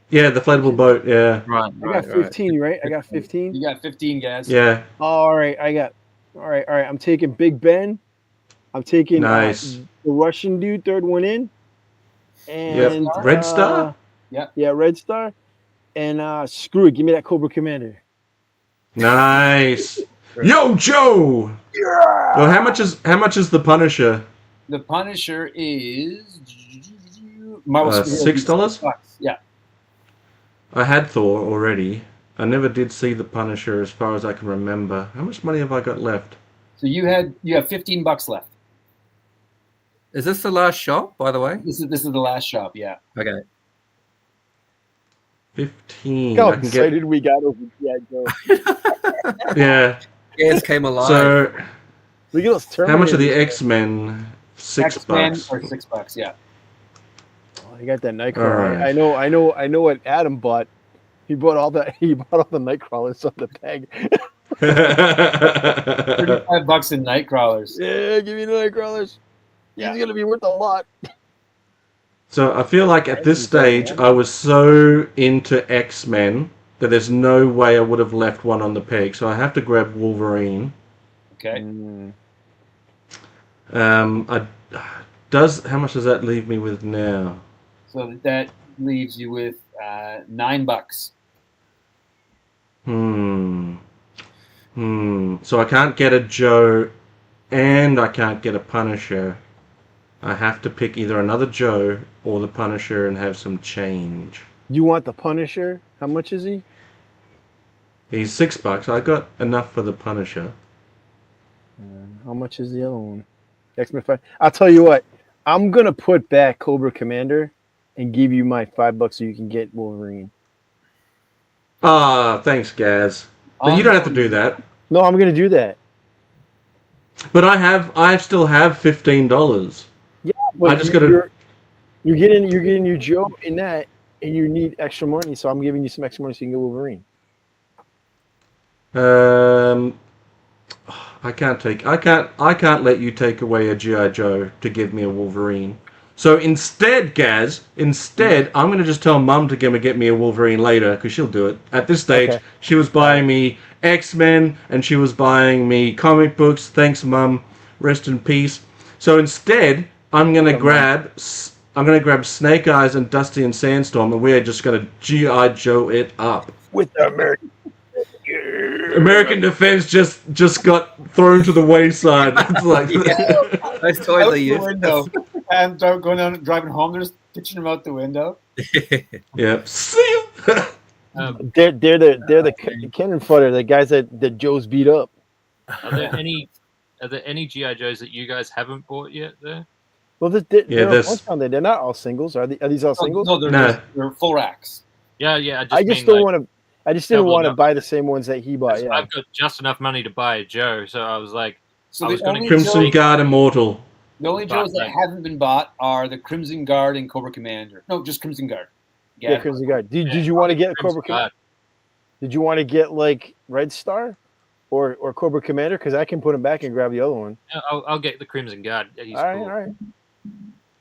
Yeah, the inflatable boat. Yeah. Right. I got 15, right? I got 15. You got 15, guys. Yeah. All right, all right. I'm taking Big Ben. I'm taking nice. The Russian dude, third one in. And Red Star? Yeah, Red Star. And screw it, give me that Cobra Commander. Nice. Yo, Joe. Yeah. Well, how much is the Punisher? The Punisher is $6. Yeah. I had Thor already. I never did see the Punisher as far as I can remember. How much money have I got left? So you have $15 left. Is this the last shop, by the way? This is the last shop. Yeah. Okay. 15. How I can excited we got over G.I. Joe. Yeah. Gas came alive. So, look at those Terminators. How much are the X-Men? $6. X-Men are $6. Yeah. Oh, you got that Nightcrawler. Right. I know what Adam bought. He bought all the Nightcrawlers on the bag. $35 in Nightcrawlers. Yeah, give me the Nightcrawlers. Yeah. He's gonna be worth a lot. So I feel like at this stage I was so into X-Men that there's no way I would have left one on the peg. So I have to grab Wolverine. Okay. How much does that leave me with now? So that leaves you with $9. So I can't get a Joe and I can't get a Punisher. I have to pick either another Joe or the Punisher and have some change. You want the Punisher? How much is he? He's $6. I got enough for the Punisher. How much is the other one? X-Men 5. I'll tell you what. I'm gonna put back Cobra Commander and give you my $5 so you can get Wolverine. Ah, thanks, Gaz. But you don't have to do that. No, I'm gonna do that. But I still have $15. Yeah, but I just gotta. You're getting your Joe in that, and you need extra money, so I'm giving you some extra money so you can get Wolverine. I can't let you take away a G.I. Joe to give me a Wolverine. So instead, Gaz, I'm going to just tell Mum to get me a Wolverine later, because she'll do it. At this stage, she was buying me X-Men, and she was buying me comic books. Thanks, Mum. Rest in peace. So instead, I'm going to grab Snake Eyes and Dusty and Sandstorm, and we're just going to G.I. Joe it up. With the American. American Defense just got thrown to the wayside. It's like Those toys Out are the useless. window. And going down and driving home, they're just pitching them out the window. yeah. See ya. They're the cannon fodder, the guys that Joe's beat up. Are there any GI Joes that you guys haven't bought yet? There. Well, there are a bunch on there. They're not all singles. Are these all singles? No, they're full racks. Yeah. I just don't want to. I just didn't want to buy the same ones that he bought. Yeah. I've got just enough money to buy a Joe, so I was like, So I was the going only to Crimson Guard Immortal. The only Joes that haven't been bought are the Crimson Guard and Cobra Commander. No, just Crimson Guard. Yeah, Crimson Guard. Did you want to get Cobra Commander? Did you want to get like Red Star or Cobra Commander? Because I can put him back and grab the other one. I'll get the Crimson Guard. He's all cool. right.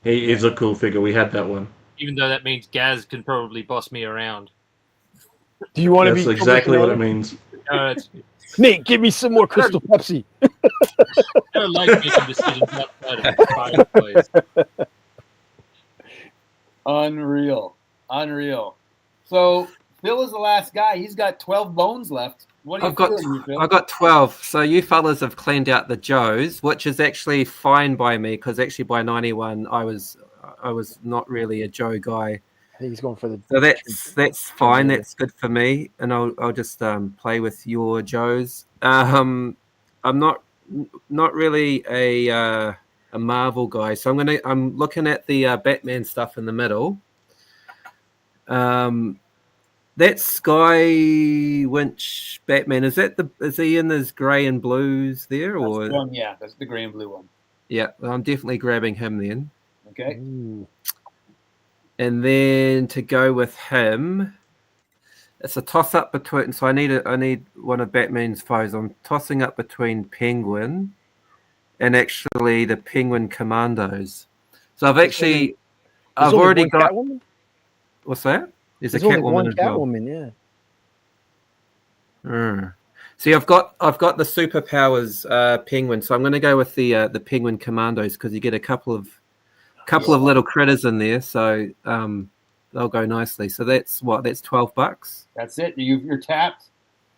He is a cool figure. We had that one. Even though that means Gaz can probably boss me around. Do you want to be? That's exactly what it means. Nate, give me some more Crystal Pepsi. I don't like making decisions outside of the fireplace. Unreal. So Phil is the last guy. He's got 12 bones left. What are you feeling, Phil? I've got 12. So you fellas have cleaned out the Joes, which is actually fine by me because actually by 91 I was not really a Joe guy. I think he's going for the. So that's fine. That's good for me, and I'll just play with your Joes. I'm not really a Marvel guy, so I'm looking at the Batman stuff in the middle. That Sky Winch Batman, is he in his grey and blues there, or That's the one, yeah, that's the grey and blue one. Yeah, I'm definitely grabbing him then. Okay. Ooh. And then to go with him, it's a toss up between. So I need one of Batman's foes. I'm tossing up between Penguin and actually the Penguin Commandos. So I've already got. Catwoman? What's that? There's a only Catwoman one as well. Catwoman, yeah. See, I've got the superpowers Penguin, so I'm going to go with the Penguin Commandos because you get a couple of little critters in there, so they'll go nicely. So that's $12. That's it. You're tapped.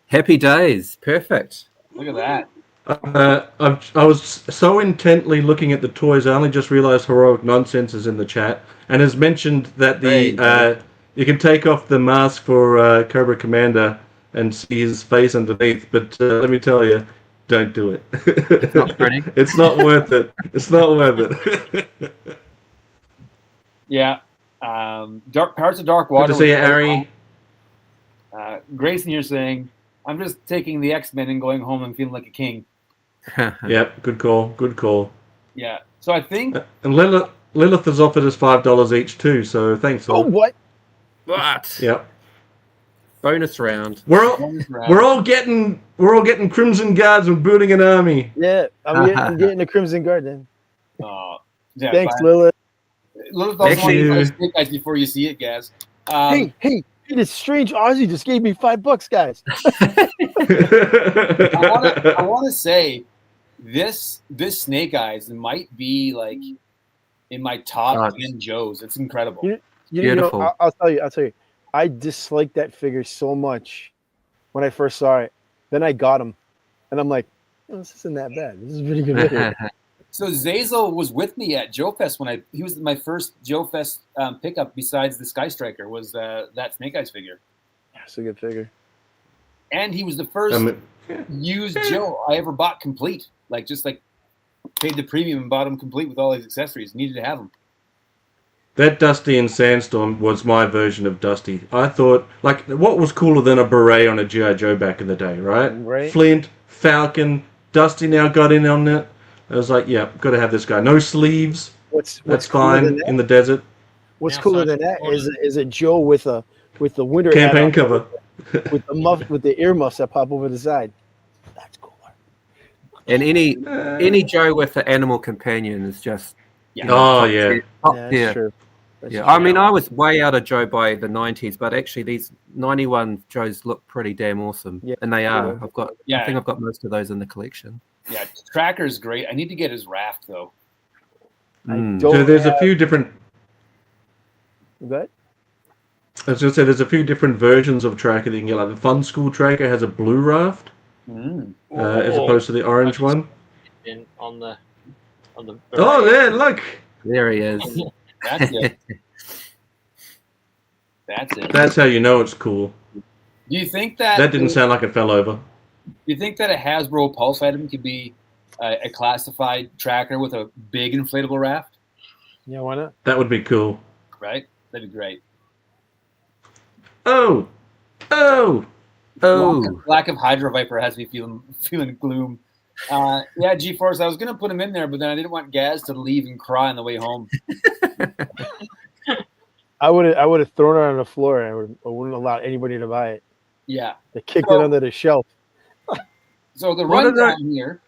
Happy days. Perfect. Look at that. I was so intently looking at the toys, I only just realized Heroic Nonsense is in the chat and has mentioned that you can take off the mask for Cobra Commander and see his face underneath, but let me tell you, don't do it. It's not pretty. It's not worth it. It's not worth it. Yeah. Parts of Dark Water. Good to see you, Ari. Grayson here saying, I'm just taking the X-Men and going home and feeling like a king. Yep, good call. Yeah. So I think... And Lilith has offered us $5 each too, so thanks. Oh, what? What? Yep. Bonus round. We're all getting Crimson Guards and building an army. Yeah, I'm getting the Crimson Guard then. Yeah, thanks, Lilith. Lilith also wants to guys before you see it, Gaz. Hey, this strange Aussie just gave me $5, guys. I want to say this Snake Eyes might be like in my top 10 Joes. It's incredible. Beautiful. You know, I'll tell you. I disliked that figure so much when I first saw it. Then I got him, and I'm like, oh, this isn't that bad. This is a pretty good figure. So Zazel was with me at Joe Fest he was my first Joe Fest pickup besides the Sky Striker was that Snake Eyes figure. It's a good figure. And he was the first used Joe I ever bought complete. Like paid the premium and bought him complete with all his accessories. Needed to have him. That Dusty and Sandstorm was my version of Dusty. I thought, what was cooler than a beret on a G.I. Joe back in the day, right? Right. Flint, Falcon, Dusty now got in on it. I was like, yeah, got to have this guy. No sleeves. That's fine in the desert. What's cooler than that is a Joe with the winter campaign hat cover with the earmuffs that pop over the side. That's cooler. And any Joe with the animal companion is just yeah. That's true. Yeah, I mean, I was way out of Joe by the 90s, but actually these 91 Joes look pretty damn awesome, and they are. I think I've got most of those in the collection. Yeah, Tracker's great. I need to get his raft though. So there's a few different. What? I was going to say, there's a few different versions of Tracker that you can get. Like the Fun School Tracker has a blue raft, as opposed to the orange one. On the Oh, there, look. There he is. That's it. That's it. That's how you know it's cool. Do you think that That didn't sound like it fell over. Do you think that a Hasbro Pulse item could be a classified tracker with a big inflatable raft? Yeah, why not? That would be cool. Right? That'd be great. Oh. Lack of Hydro Viper has me feeling gloom. Yeah, G-Force, I was going to put him in there, but then I didn't want Gaz to leave and cry on the way home. I would have thrown it on the floor and I wouldn't allow anybody to buy it. Yeah. They kicked it under the shelf. So the rundown here.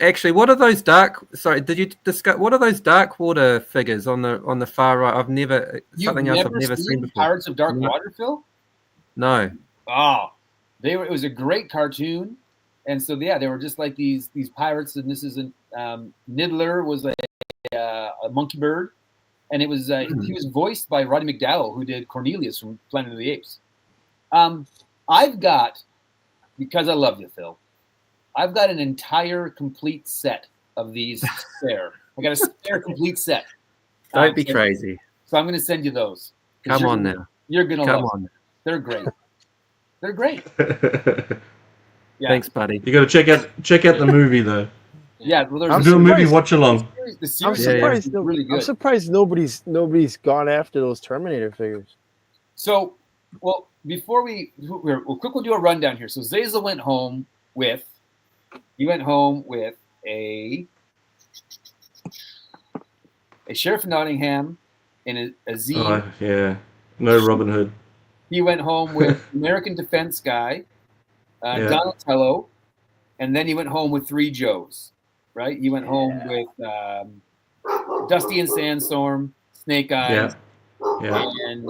Actually, what are those dark? Sorry, did you discuss? What are those dark water figures on the far right? I've never You've never seen before. Pirates of Dark Water, Phil? No. Oh, it was a great cartoon, and so yeah, they were just like these pirates, and this isn't Niddler was a monkey bird, and it was he was voiced by Roddy McDowell, who did Cornelius from Planet of the Apes. I've got, because I love you, Phil, I've got an entire complete set of these spare. I got a spare complete set. Don't be crazy. So I'm going to send you those. Come on now. You're going to love them. Them. They're great. They're great. Yeah. Thanks, buddy. You got to check out the movie though. Yeah, well, do a movie watch along. The series is really good. I'm surprised nobody's gone after those Terminator figures. So, well, before we'll quickly do a rundown here. So Zazel went home with a Sheriff of Nottingham and a Z. Oh, yeah. No Robin Hood. He went home with American Defense Guy, Donatello, and then he went home with 3 Joes, right? He went home with Dusty and Sandstorm, Snake Eyes, and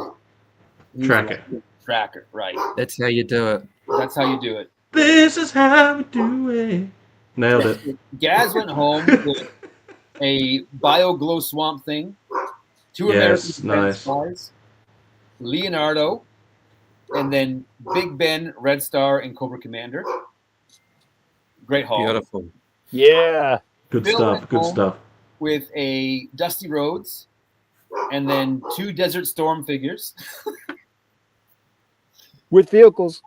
Tracker, right. That's how you do it. That's how you do it. This is how we do it. Nailed it. Gaz went home with a Bio Glow Swamp Thing, 2 American Defense Guys, Leonardo, and then Big Ben, Red Star, and Cobra Commander. Great haul. Beautiful. Yeah. Good stuff. With a Dusty Rhodes, and then 2 Desert Storm figures. With vehicles.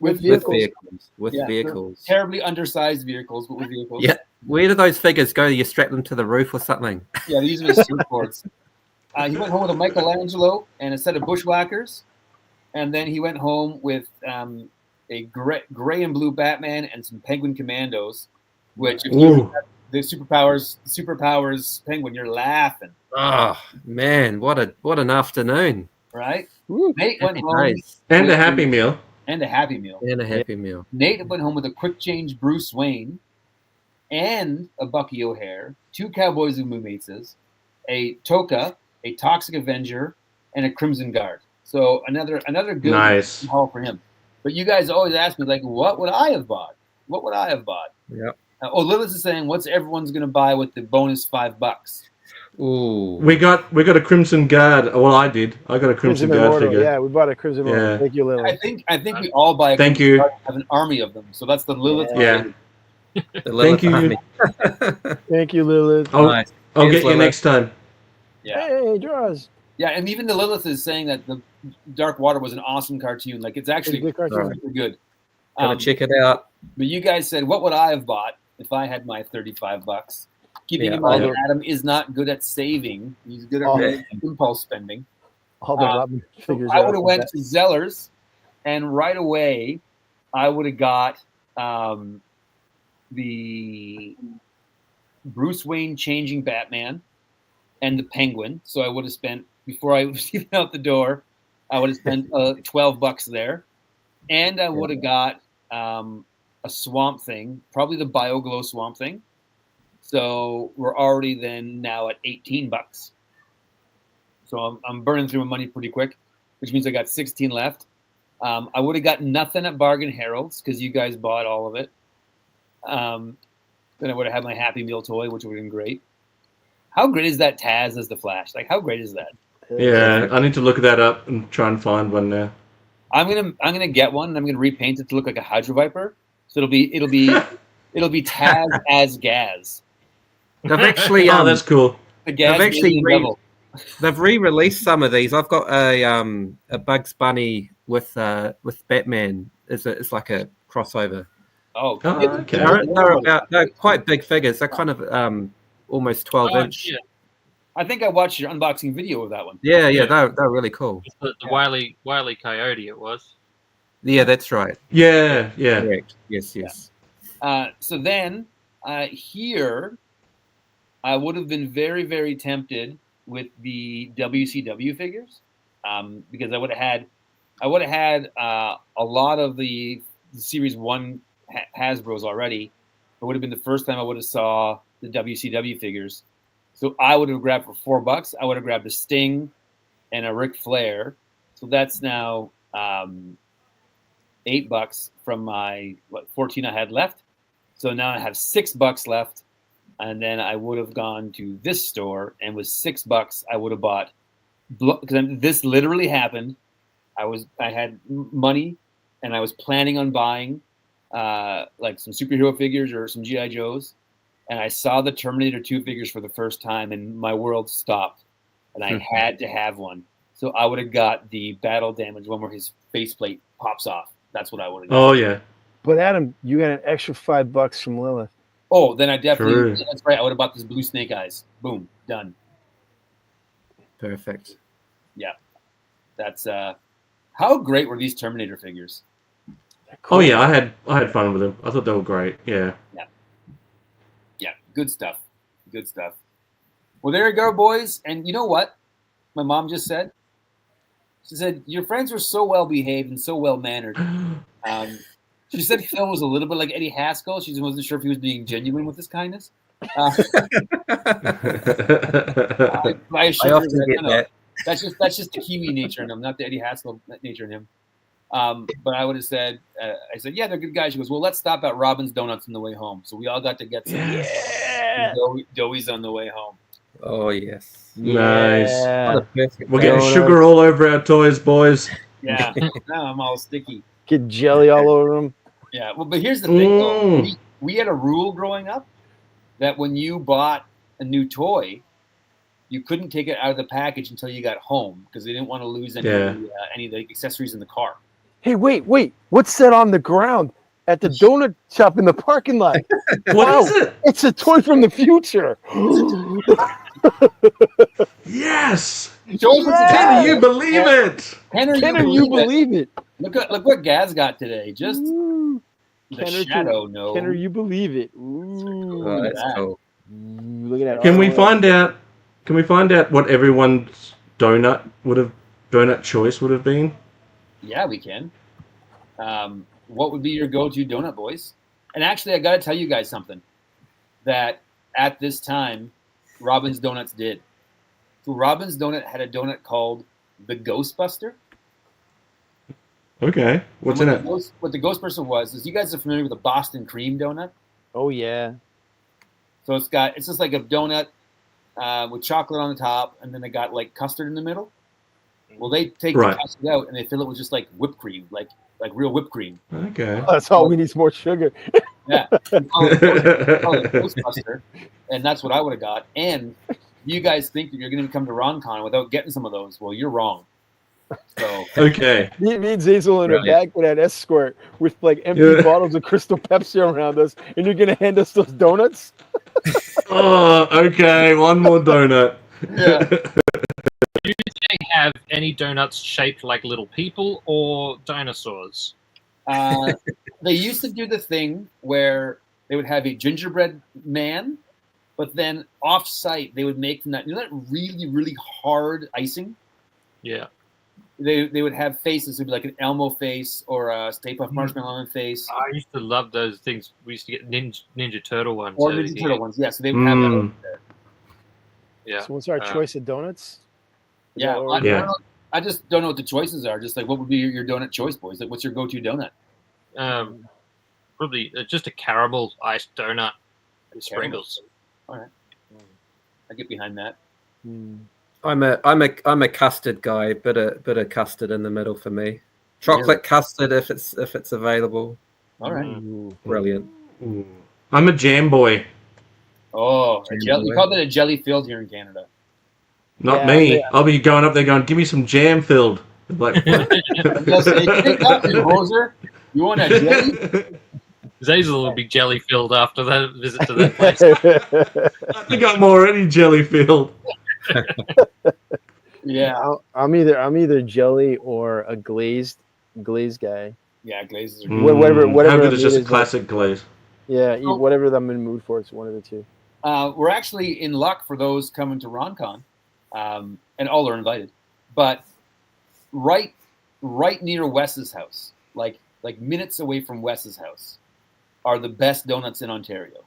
With vehicles. Terribly undersized vehicles, but with vehicles. Yeah. Where do those figures go? You strap them to the roof or something? Yeah, they're using as surfboards. He went home with a Michelangelo and a set of Bushwhackers. And then he went home with a gray and blue Batman and some Penguin Commandos, which if you have the superpowers Penguin, you're laughing. Oh man, what an afternoon! Right? Ooh. Nate went home and a Happy Meal. And a Happy Meal. Nate went home with a quick change Bruce Wayne and a Bucky O'Hare, 2 Cowboys and Moonmates, a Toka, a Toxic Avenger, and a Crimson Guard. So another good haul for him. But you guys always ask me, like, what would I have bought? What would I have bought? Yep. Lilith is saying, what's everyone's going to buy with the bonus $5? Ooh. We got a Crimson Guard. Well, I did. I got a Crimson Guard figure. Yeah, we bought a Crimson Guard. Thank you, Lilith. I think we all buy a Crimson Guard, have an army of them. So that's the Lilith. Yeah. Thank you. Thank you, Lilith. I'll get you next time. Yeah. Hey, draws. Yeah, and even the Lilith is saying that the Dark Water was an awesome cartoon. Like, it's actually really good. Gotta check it out. But you guys said, what would I have bought if I had my $35? Keeping in mind, Adam is not good at saving. He's good at impulse spending. All the Robin figures. I would have went to Zellers, and right away, I would have got the Bruce Wayne changing Batman and the Penguin. So I would have spent, before I was even out the door, I would have spent $12 there. And I would have got a Swamp Thing, probably the BioGlow Swamp Thing. So we're already then now at $18. So I'm burning through my money pretty quick, which means I got 16 left. I would have got nothing at Bargain Herald's because you guys bought all of it. Then I would have had my Happy Meal toy, which would have been great. How great is that Taz as the Flash? Like, how great is that? Yeah, I need to look that up and try and find one now. I'm gonna get one. And I'm gonna repaint it to look like a Hydro Viper. So it'll be Taz as Gaz. They've actually Oh, that's cool. The Gaz they've actually alien devil. they've re-released some of these. I've got a Bugs Bunny with Batman. It's like a crossover. Oh, okay. They're quite big figures. They're kind of almost 12-inch. Yeah. I think I watched your unboxing video of that one. Yeah, they're really cool. It's the Wile E. Coyote it was. Yeah, that's right. Yeah. Correct. Yes. So then here, I would have been very, very tempted with the WCW figures because I would have had a lot of the Series 1 Hasbros already. It would have been the first time I would have saw the WCW figures. So I would have grabbed for $4. I would have grabbed a Sting and a Ric Flair. So that's now $8 from my 14 I had left. So now I have $6 left, and then I would have gone to this store, and with $6 I would have bought. Because this literally happened. I had money, and I was planning on buying like some superhero figures or some GI Joes. And I saw the Terminator 2 figures for the first time, and my world stopped. And I had to have one. So I would have got the battle damage one where his faceplate pops off. That's what I would have got. Oh, yeah. But Adam, you got an extra $5 from Lilith. Oh, then I definitely, True. that's right. I would have bought this blue Snake Eyes. Boom, done. Perfect. Yeah. That's, how great were these Terminator figures? Oh, yeah, I had fun with them. I thought they were great. Yeah. Yeah, good stuff. Good stuff. Well, there you go, boys. And you know what my mom just said? She said, your friends were so well-behaved and so well-mannered. She said Phil was a little bit like Eddie Haskell. She just wasn't sure if he was being genuine with his kindness. I often get that. That's just the Kiwi nature in him, not the Eddie Haskell nature in him. But I would have said, I said, yeah, they're good guys. She goes, well, let's stop at Robin's Donuts on the way home. So we all got to get some. Yeah. Joey's on the way home. Oh, yes. Nice. Yeah. We're getting sugar all over our toys, boys. Yeah. Now I'm all sticky. Get jelly all over them. Yeah. Well, but here's the thing, though. We had a rule growing up that when you bought a new toy, you couldn't take it out of the package until you got home because they didn't want to lose any of the accessories in the car. Hey, wait. What's that on the ground at the donut shop in the parking lot? What is it? It's a toy from the future. Yes. Can you believe it? Can you believe it? Look what Gaz got today. Just the shadow. Can you believe it? Ooh, Oh, that's cool. Look at that. Can we find out? Can we find out what everyone's donut choice would have been? Yeah, we can. What would be your go-to donut, boys? And actually, I got to tell you guys something. That at this time, Robin's Donuts did. So Robin's Donut had a donut called the Ghostbuster. Okay, what's in it? What the Ghostbuster was is you guys are familiar with the Boston cream donut. Oh yeah. So it's just like a donut with chocolate on the top, and then they got like custard in the middle. Well, they take the custard out and they fill it with just like whipped cream, like real whipped cream. Okay. That's all we need is more sugar. Yeah. Call it Ghostbuster, and that's what I would have got. And you guys think that you're going to come to RonCon without getting some of those. Well, you're wrong. So okay. Me and Zazel in the back with that escort with like empty bottles of Crystal Pepsi around us, and you're gonna hand us those donuts? Oh, okay. One more donut. Yeah. Do they have any donuts shaped like little people or dinosaurs? They used to do the thing where they would have a gingerbread man, but then off-site they would make from that, that really, really hard icing? Yeah. They would have faces. It would be like an Elmo face or a Stay Puft Marshmallow face. I used to love those things. We used to get Ninja Turtle ones. Or Ninja Turtle ones, yeah. So they would have that over there. Yeah. So what's our choice of donuts? Yeah. I just don't know what the choices are. Just like, what would be your donut choice, boys? Like, what's your go-to donut? Probably just a caramel iced donut with sprinkles. All right. I get behind that. I'm a custard guy. Bit of custard in the middle for me. Chocolate custard if it's available. All right. Ooh, brilliant. Ooh. I'm a jam boy. Oh, you call it a jelly filled here in Canada. Not me. I'll be going up there going, give me some jam filled. Like, They'll say, "Take that, you hoser. You want a jelly?" Zay's will be jelly filled after that visit to that place. I think I'm already jelly filled. Yeah, I'm either jelly or a glazed guy. yeah, glazes are Mm, good. Whatever. How good the is just a meat classic glaze? Yeah, eat whatever I'm in the mood for. It's one of the two. We're actually in luck for those coming to RonCon, and all are invited. But right near Wes's house, like minutes away from Wes's house, are the best donuts in Ontario,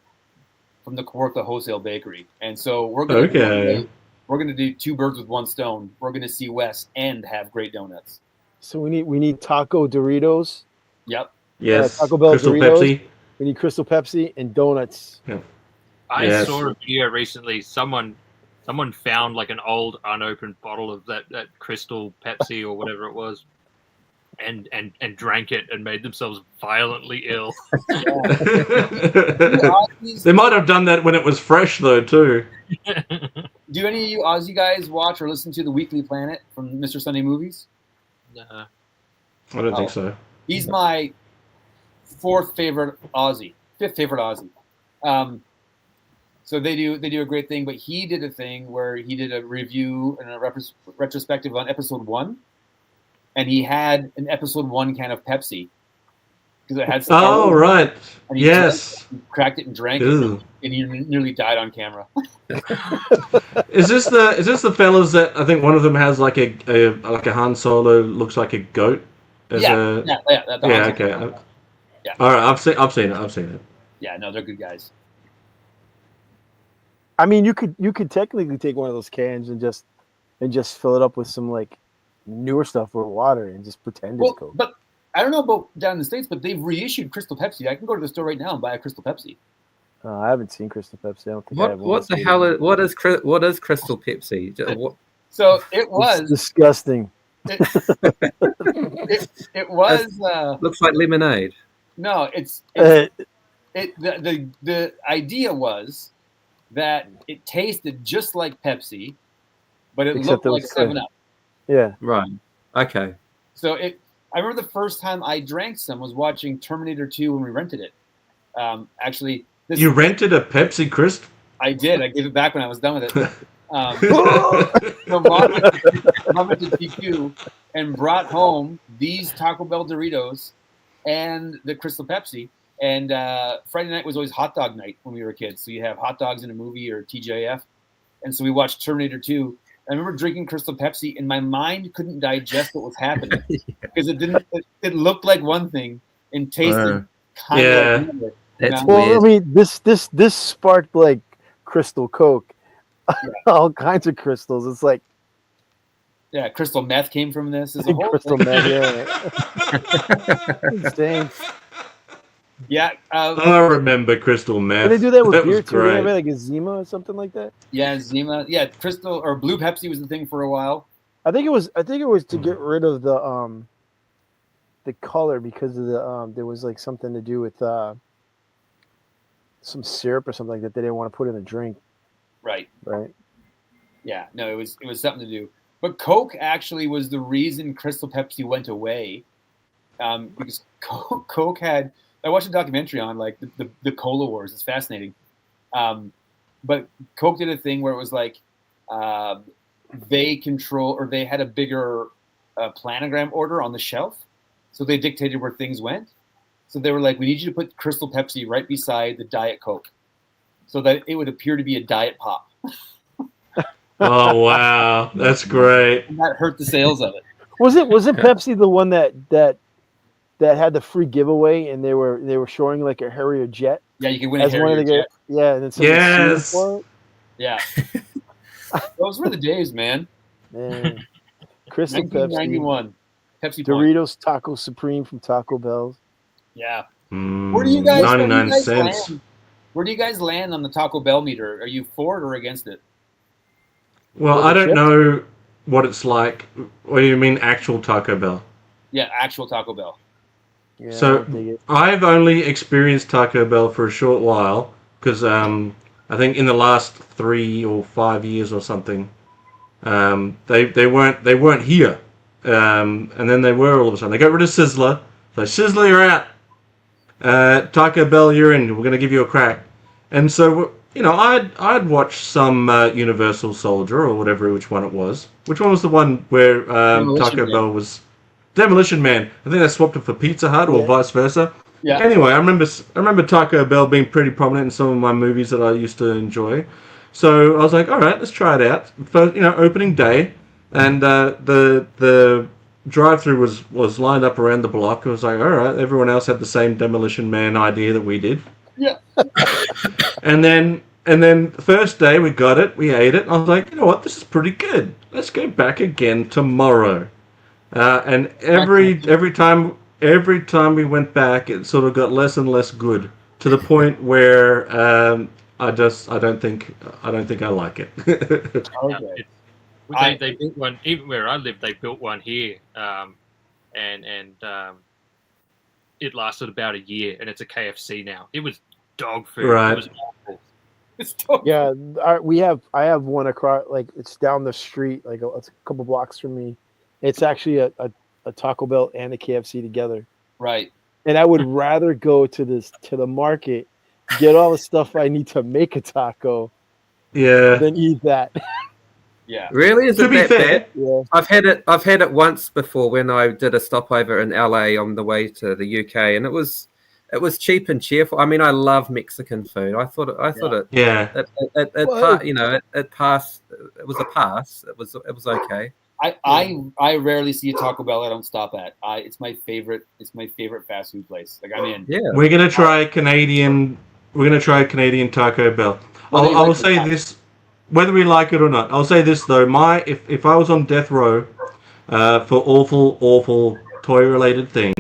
from the Kawartha Wholesale Bakery. And so we're gonna do two birds with one stone. We're gonna see Wes and have great donuts. So we need taco Doritos. Yep. Yes. Taco Bell Crystal Doritos. Pepsi. We need Crystal Pepsi and donuts. Yeah. I saw a video recently. Someone found like an old unopened bottle of that Crystal Pepsi or whatever it was, and drank it and made themselves violently ill. They might have done that when it was fresh though too. Do any of you Aussie guys watch or listen to the Weekly Planet from Mr. Sunday Movies? Nah. I don't think so. He's my fifth favorite Aussie. So they do a great thing, but he did a thing where he did a review and a retrospective on episode 1, and he had an episode 1 can of Pepsi because it had. Oh right, and he cracked it and drank it, and he nearly died on camera. Is this the fellas that I think one of them has like a Han Solo looks like a goat? Okay. Yeah. All right, I've seen it. Yeah, no, they're good guys. I mean, you could technically take one of those cans and just fill it up with some like newer stuff or water and just pretend it's Coke. But I don't know about down in the States, but they've reissued Crystal Pepsi. I can go to the store right now and buy a Crystal Pepsi. I haven't seen Crystal Pepsi. I don't think I have. What the hell is what is Crystal Pepsi? So it was it's disgusting. It was looks like lemonade. No, the idea was that it tasted just like Pepsi, but it looked like 7-Up. Yeah. Right. Okay. So I remember the first time I drank some was watching Terminator 2 when we rented it. Actually, you rented a Pepsi Crisp? I did. I gave it back when I was done with it. So Mom went to TQ and brought home these Taco Bell Doritos and the Crystal Pepsi. And Friday night was always hot dog night when we were kids. So you have hot dogs in a movie or TJF. And so we watched Terminator 2. I remember drinking Crystal Pepsi, and my mind couldn't digest what was happening because it looked like one thing and tasted kind of like another. That's well, weird. I mean, this sparked like Crystal Coke, all kinds of crystals. It's like crystal meth came from this. It's crystal meth, insane. Yeah, I remember crystal meth. Did they do that with that beer was too? great. Did they have like a Zima or something like that? Yeah, Zima. Yeah, Crystal or Blue Pepsi was the thing for a while. I think it was to get rid of the color because of the there was like something to do with some syrup or something like that they didn't want to put in a drink. Right. Yeah, no, it was something to do. But Coke actually was the reason Crystal Pepsi went away, because Coke had. I watched a documentary on like the Cola Wars. It's fascinating. But Coke did a thing where it was like they had a bigger planogram order on the shelf, so they dictated where things went. So they were like, "We need you to put Crystal Pepsi right beside the Diet Coke, so that it would appear to be a Diet Pop." Oh wow, that's great. And that hurt the sales of it. Wasn't Pepsi the one that had the free giveaway and they were showing like a Harrier jet? Yeah, you can win a Harrier jet. Yeah, and then yes. For it. Yeah. Those were the days, man. Man. Crystal 1991. Pepsi Doritos Taco Supreme from Taco Bell. Yeah. Where do you guys 99 cents. Where do you guys land on the Taco Bell meter? Are you for it or against it? Well, Was it I don't chipped? know what it's like. What do you mean, actual Taco Bell? Yeah, actual Taco Bell. Yeah, I So don't dig it. I've only experienced Taco Bell for a short while because I think in the last 3 or 5 years or something, they weren't here, and then they were all of a sudden. They got rid of Sizzler. So Sizzler, you're out. Taco Bell, you're in. We're going to give you a crack. And so I'd watched some Universal Soldier or whatever, which one it was. Which one was the one where Demolition Taco Man. Bell was Demolition Man? I think they swapped it for Pizza Hut or Yeah. vice versa. Yeah. Anyway, I remember Taco Bell being pretty prominent in some of my movies that I used to enjoy. So I was like, all right, let's try it out. First, opening day, and the drive-through was lined up around the block. I was like, all right, everyone else had the same Demolition Man idea that we did. Yeah. And then the first day we got it, we ate it, and I was like, you know what, this is pretty good. Let's go back again tomorrow. And every time we went back, it sort of got less and less good to the point where I don't think I like it. Okay. They built one even where I live. They built one here, and it lasted about a year, and it's a KFC now. It was dog food. Right. It was awful. It's dog. Yeah, I have one across, like it's down the street, like it's a couple blocks from me. It's actually a Taco Bell and a KFC together. Right. And I would rather go to the market, get all the stuff I need to make a taco, Yeah. than eat that. Yeah. Really? Is To it be that fair, bad? Yeah. I've had it once before when I did a stopover in LA on the way to the UK, and it was cheap and cheerful. I mean, I love Mexican food. I thought it yeah. it passed. It was a pass. It was okay. I rarely see a Taco Bell I don't stop at. It's my favorite fast food place. Like, I'm in. Yeah. We're gonna try Canadian. We're gonna try Canadian Taco Bell. Whether you I will like it or say not. this, whether we like it or not. I'll say this though. If I was on death row, for awful toy related things,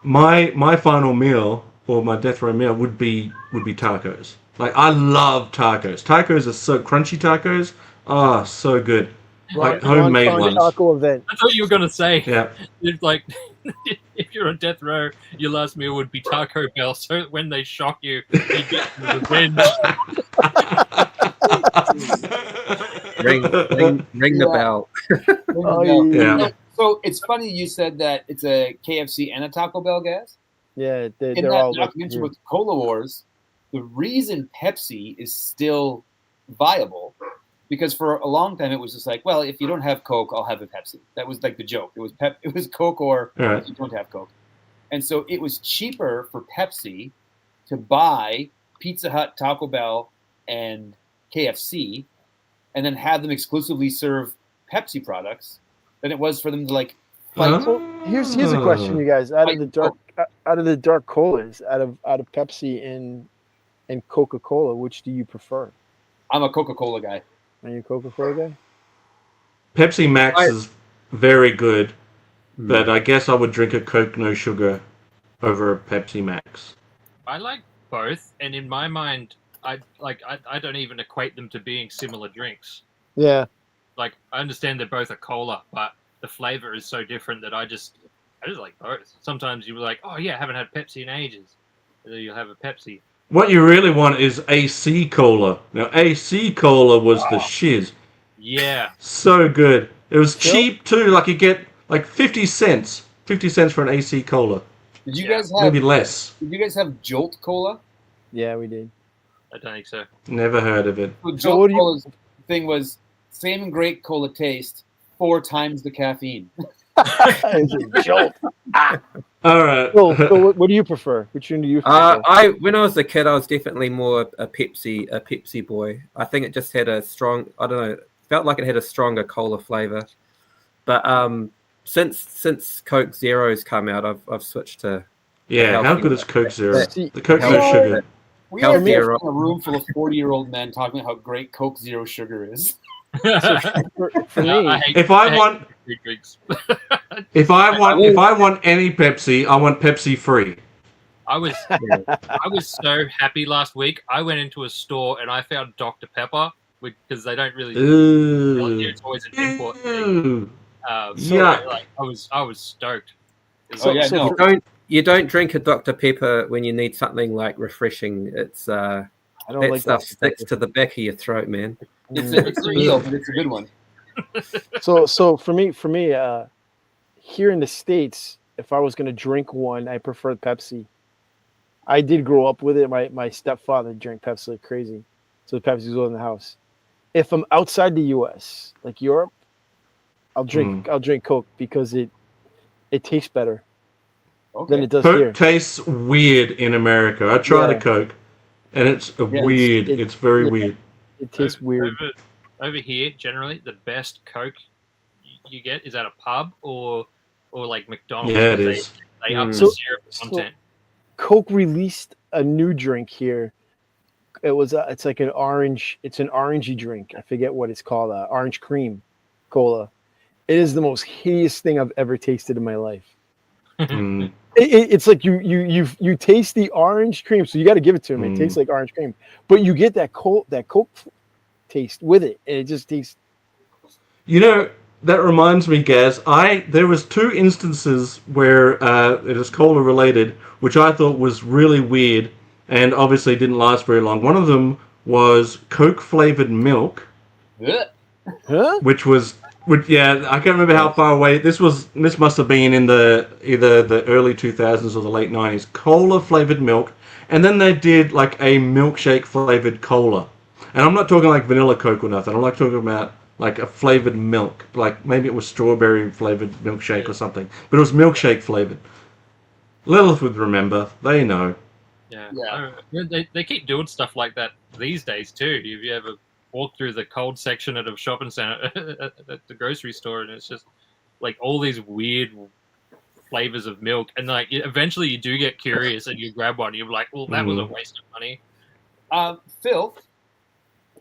my final meal or my death row meal would be tacos. Like, I love tacos. Tacos are so crunchy. Tacos, so good. Like homemade Ron Kong ones. taco event. I thought you were gonna say, Yeah. if, like, if you're on death row, your last meal would be Taco Bell. So that when they shock you, you get revenge. Ring the bell. Oh, Yeah. So it's funny you said that it's a KFC and a Taco Bell, guys. Yeah, In they're that all documentary with Cola Wars, the reason Pepsi is still viable, because for a long time it was just like, well, if you don't have Coke, I'll have a Pepsi. That was like the joke. It was Coke or Right. if you don't have Coke. And so it was cheaper for Pepsi to buy Pizza Hut, Taco Bell, and KFC, and then have them exclusively serve Pepsi products than it was for them to like fight. So here's a question, you guys. Out of the dark colas, out of Pepsi and Coca-Cola, which do you prefer? I'm a Coca-Cola guy. Are you a Coca-Cola guy? Pepsi Max is very good, but I guess I would drink a Coke no sugar over a Pepsi Max. I like both, and in my mind, I don't even equate them to being similar drinks. Yeah. Like, I understand they're both a cola, but the flavor is so different that I just like both. Sometimes you're like, oh yeah, I haven't had Pepsi in ages. And then you'll have a Pepsi. What you really want is AC Cola. Now, AC Cola was the shiz. Yeah. So good. It was cheap too. Like, you get like 50 cents. 50 cents for an AC Cola. Did you guys have Maybe less. Did you guys have Jolt Cola? Yeah, we did. I don't think so. Never heard of it. So So Jolt what do you- Cola's thing was same great cola taste, 4 times the caffeine. It's a jolt. All right. So what do you prefer? Which one do you prefer? When I was a kid, I was definitely more a Pepsi boy. I think it just had a strong, I don't know, felt like it had a stronger cola flavor. But since Coke Zero's come out, I've switched to Yeah, how healthy- good is Coke Zero? See, The Coke healthy- no sugar. We Healthy are in Zero. a room full of 40-year-old men talking about how great Coke Zero Sugar is. for me, I hate, If I hate want, fruit drinks. if I want any Pepsi, I want Pepsi free. I was so happy last week. I went into a store and I found Dr. Pepper because they don't really. Ooh. It's always an import thing. Ooh. Yeah. Like, I was stoked. You don't drink a Dr. Pepper when you need something like refreshing. It's I don't that like stuff Dr. sticks Pepper. to the back of your throat, man. It's real, but it's a good one. So for me, here in the States, if I was gonna drink one, I prefer Pepsi. I did grow up with it. My stepfather drank Pepsi like crazy, so Pepsi was in the house. If I'm outside the U.S., like Europe, I'll drink Coke because it tastes better than it does Coke here. tastes weird in America. I tried a Coke, and it's weird. It's very weird. It tastes weird. Over here, generally, the best Coke you get is at a pub or like McDonald's. Yeah, it is. They up the syrup content. Coke released a new drink here. It's like an orange. It's an orangey drink. I forget what it's called. Orange cream cola. It is the most hideous thing I've ever tasted in my life. It's like you taste the orange cream, so you got to give it to him. It tastes like orange cream, but you get that Coke taste with it, and it just tastes. You know, that reminds me, Gaz. There was 2 instances where it is cola related, which I thought was really weird, and obviously didn't last very long. One of them was Coke flavored milk, which I can't remember how far away this was. This must have been in either the early 2000s or the late 90s. Cola flavored milk, and then they did like a milkshake flavored cola, and I'm not talking like vanilla Coke or nothing. I'm like talking about like a flavored milk, like maybe it was strawberry flavored milkshake or something, but it was milkshake flavored. Lilith would remember. They know. Yeah. They keep doing stuff like that these days too. Have you ever walked through the cold section at a shopping center at the grocery store, and it's just like all these weird flavors of milk, and like eventually you do get curious and you grab one and you're like, well, that was a waste of money. Phil,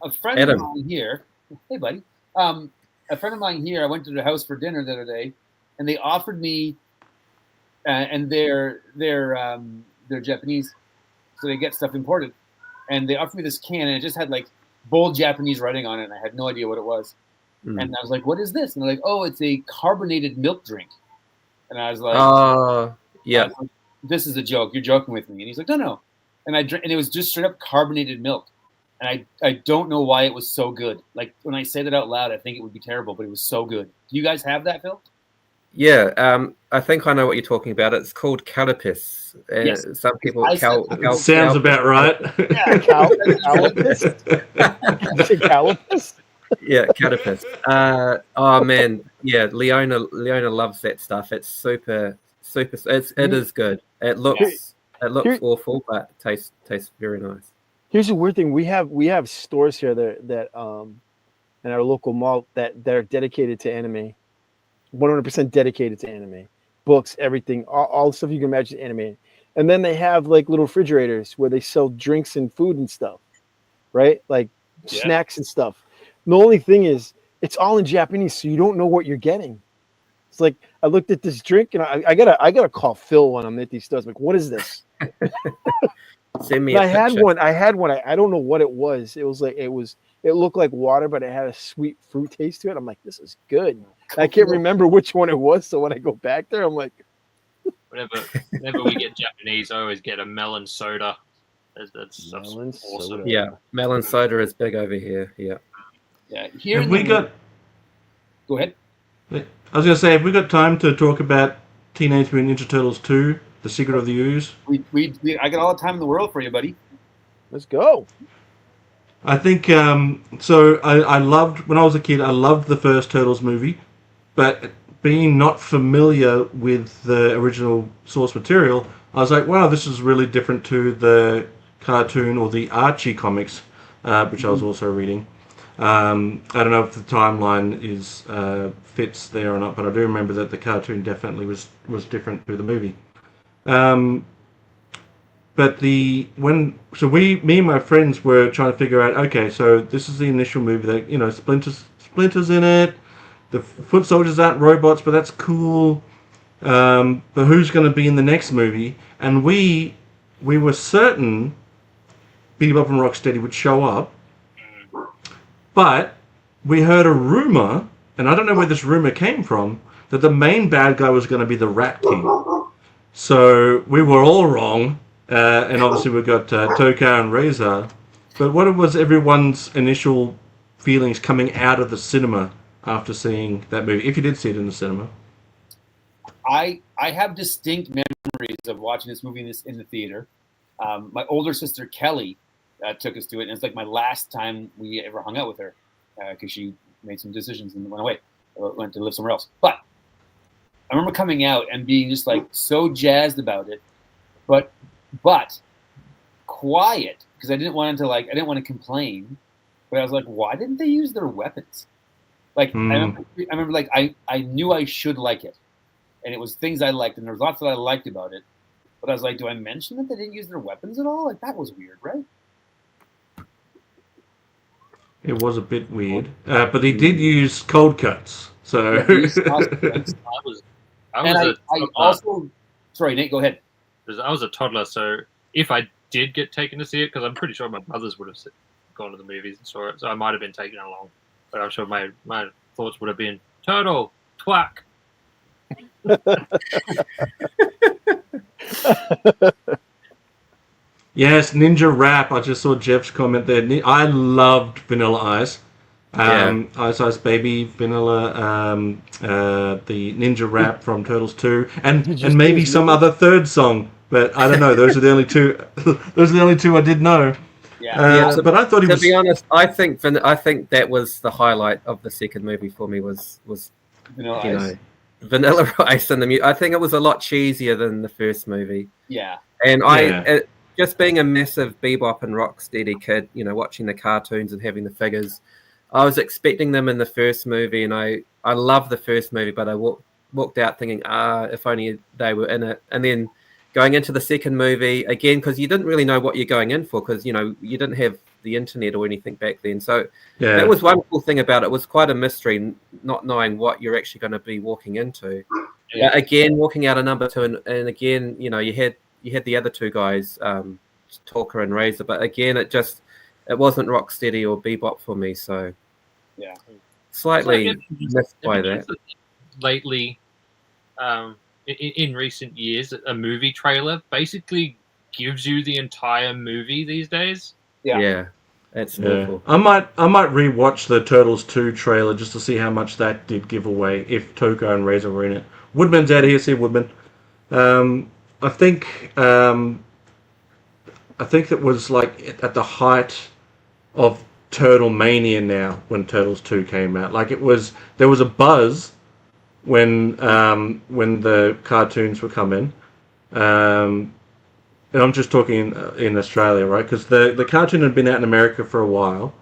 a friend of mine here, hey buddy, a friend of mine here, I went to their house for dinner the other day, and they offered me, and they're Japanese, so they get stuff imported, and they offered me this can, and it just had like bold Japanese writing on it, and I had no idea what it was. And I was like, what is this? And they're like, oh, it's a carbonated milk drink. And I was like, yeah, this is a joke. You're joking with me. And he's like, no. And I drank, and it was just straight up carbonated milk. And I don't know why it was so good. Like when I say that out loud, I think it would be terrible, but it was so good. Do you guys have that, Phil? Yeah, I think I know what you're talking about. It's called Calipis. Yes. Some people sounds about right. Yeah, Calipis. Yeah, Calipis. Oh man, yeah. Leona loves that stuff. It's super. It is good. It looks awful, but tastes very nice. Here's a weird thing. We have stores here that in our local mall that are dedicated to anime. 100% dedicated to anime, books, everything, all the stuff you can imagine anime. And then they have like little refrigerators where they sell drinks and food and stuff, right? Like snacks and stuff. The only thing is, it's all in Japanese, so you don't know what you're getting. It's like I looked at this drink, and I gotta call Phil when I'm at these stores. I'm like, what is this? Send me. I had one. I don't know what it was. It looked like water, but it had a sweet fruit taste to it. I'm like, this is good. I can't remember which one it was, so when I go back there, I'm like, whenever we get Japanese, I always get a melon soda. That's melon awesome. soda. Yeah, melon soda is big over here. Yeah. Yeah. Here have we got? Go ahead. I was going to say, have we got time to talk about Teenage Mutant Ninja Turtles 2: The Secret of the Ooze? I got all the time in the world for you, buddy. Let's go. I think so. I loved when I was a kid. I loved the first Turtles movie, but being not familiar with the original source material, I was like, wow, this is really different to the cartoon or the Archie comics, which I was also reading. I don't know if the timeline fits there or not, but I do remember that the cartoon definitely was different to the movie. But me and my friends were trying to figure out, okay, so this is the initial movie that, Splinter's in it, the foot soldiers aren't robots, but that's cool. But who's going to be in the next movie? And we were certain Bebop and Rocksteady would show up, But we heard a rumor, and I don't know where this rumor came from, that the main bad guy was going to be the Rat King. So we were all wrong, and obviously we got Toka and Reza. But what was everyone's initial feelings coming out of the cinema after seeing that movie? If you did see it in the cinema, I have distinct memories of watching this movie in the theater. My older sister Kelly took us to it, and it's like my last time we ever hung out with her because she made some decisions and went away, went to live somewhere else. But I remember coming out and being just like so jazzed about it, but quiet because I didn't want to complain, but I was like, why didn't they use their weapons? Like I remember like I knew I should like it, and it was things I liked, and there was lots that I liked about it, but I was like, do I mention that they didn't use their weapons at all? Like that was weird, right? it was a bit weird, but he did use cold cuts. So I also, sorry, Nate, go ahead. I was a toddler, so if I did get taken to see it, because I'm pretty sure my brothers would have gone to the movies and saw it, so I might have been taken along. But I'm sure my thoughts would have been turtle, twack. Yes, Ninja Rap. I just saw Jeff's comment there. I loved Vanilla Ice. Ice Ice Baby, Vanilla, the Ninja Rap from Turtles 2, and maybe some other third song, but I don't know. Those are the only two. Those are the only two I did know. But I thought he was. To be honest, I think that was the highlight of the second movie for me. Was Vanilla Ice. Vanilla Ice and I think it was a lot cheesier than the first movie. Yeah. And just being a massive Bebop and Rocksteady kid, watching the cartoons and having the figures. I was expecting them in the first movie, and I loved the first movie, but I walked out thinking, if only they were in it. And then going into the second movie, again, because you didn't really know what you're going in for, because, you didn't have the internet or anything back then. So that was one cool thing about it. It was quite a mystery, not knowing what you're actually going to be walking into. Yeah. Again, walking out of number 2, and again, you had the other two guys, Talker and Razor, but again, it wasn't Rocksteady or Bebop for me, so slightly missed by that. Lately, in recent years, a movie trailer basically gives you the entire movie these days. Yeah, that's awful. I might rewatch the Turtles 2 trailer just to see how much that did give away if Toko and Razor were in it. Woodman's out here, see Woodman. I think that was like at the height of Turtle Mania now when Turtles 2 came out. Like there was a buzz when the cartoons were coming. And I'm just talking in Australia, right? Because the cartoon had been out in America for a while,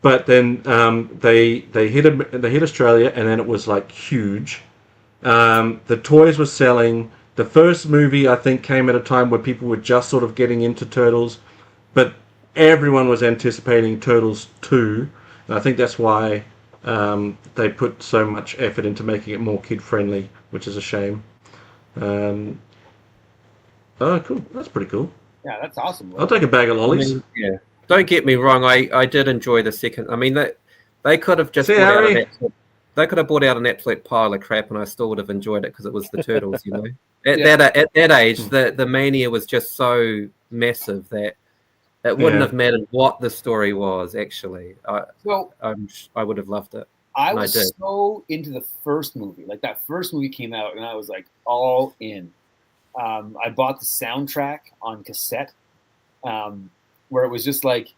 but then they hit Australia, and then it was like huge. The toys were selling. The first movie, I think, came at a time where people were just sort of getting into Turtles, but everyone was anticipating Turtles 2, and I think that's why they put so much effort into making it more kid-friendly, which is a shame. Oh, cool. That's pretty cool. Yeah, that's awesome. I'll take a bag of lollies. Don't get me wrong. I did enjoy the second. I mean, they could have just they could have brought out an absolute pile of crap, and I still would have enjoyed it because it was the Turtles, At that age, the mania was just so massive that it wouldn't have mattered what the story was. Actually, I would have loved it. I was so into the first movie. Like that first movie came out, and I was like all in. I bought the soundtrack on cassette, where it was just like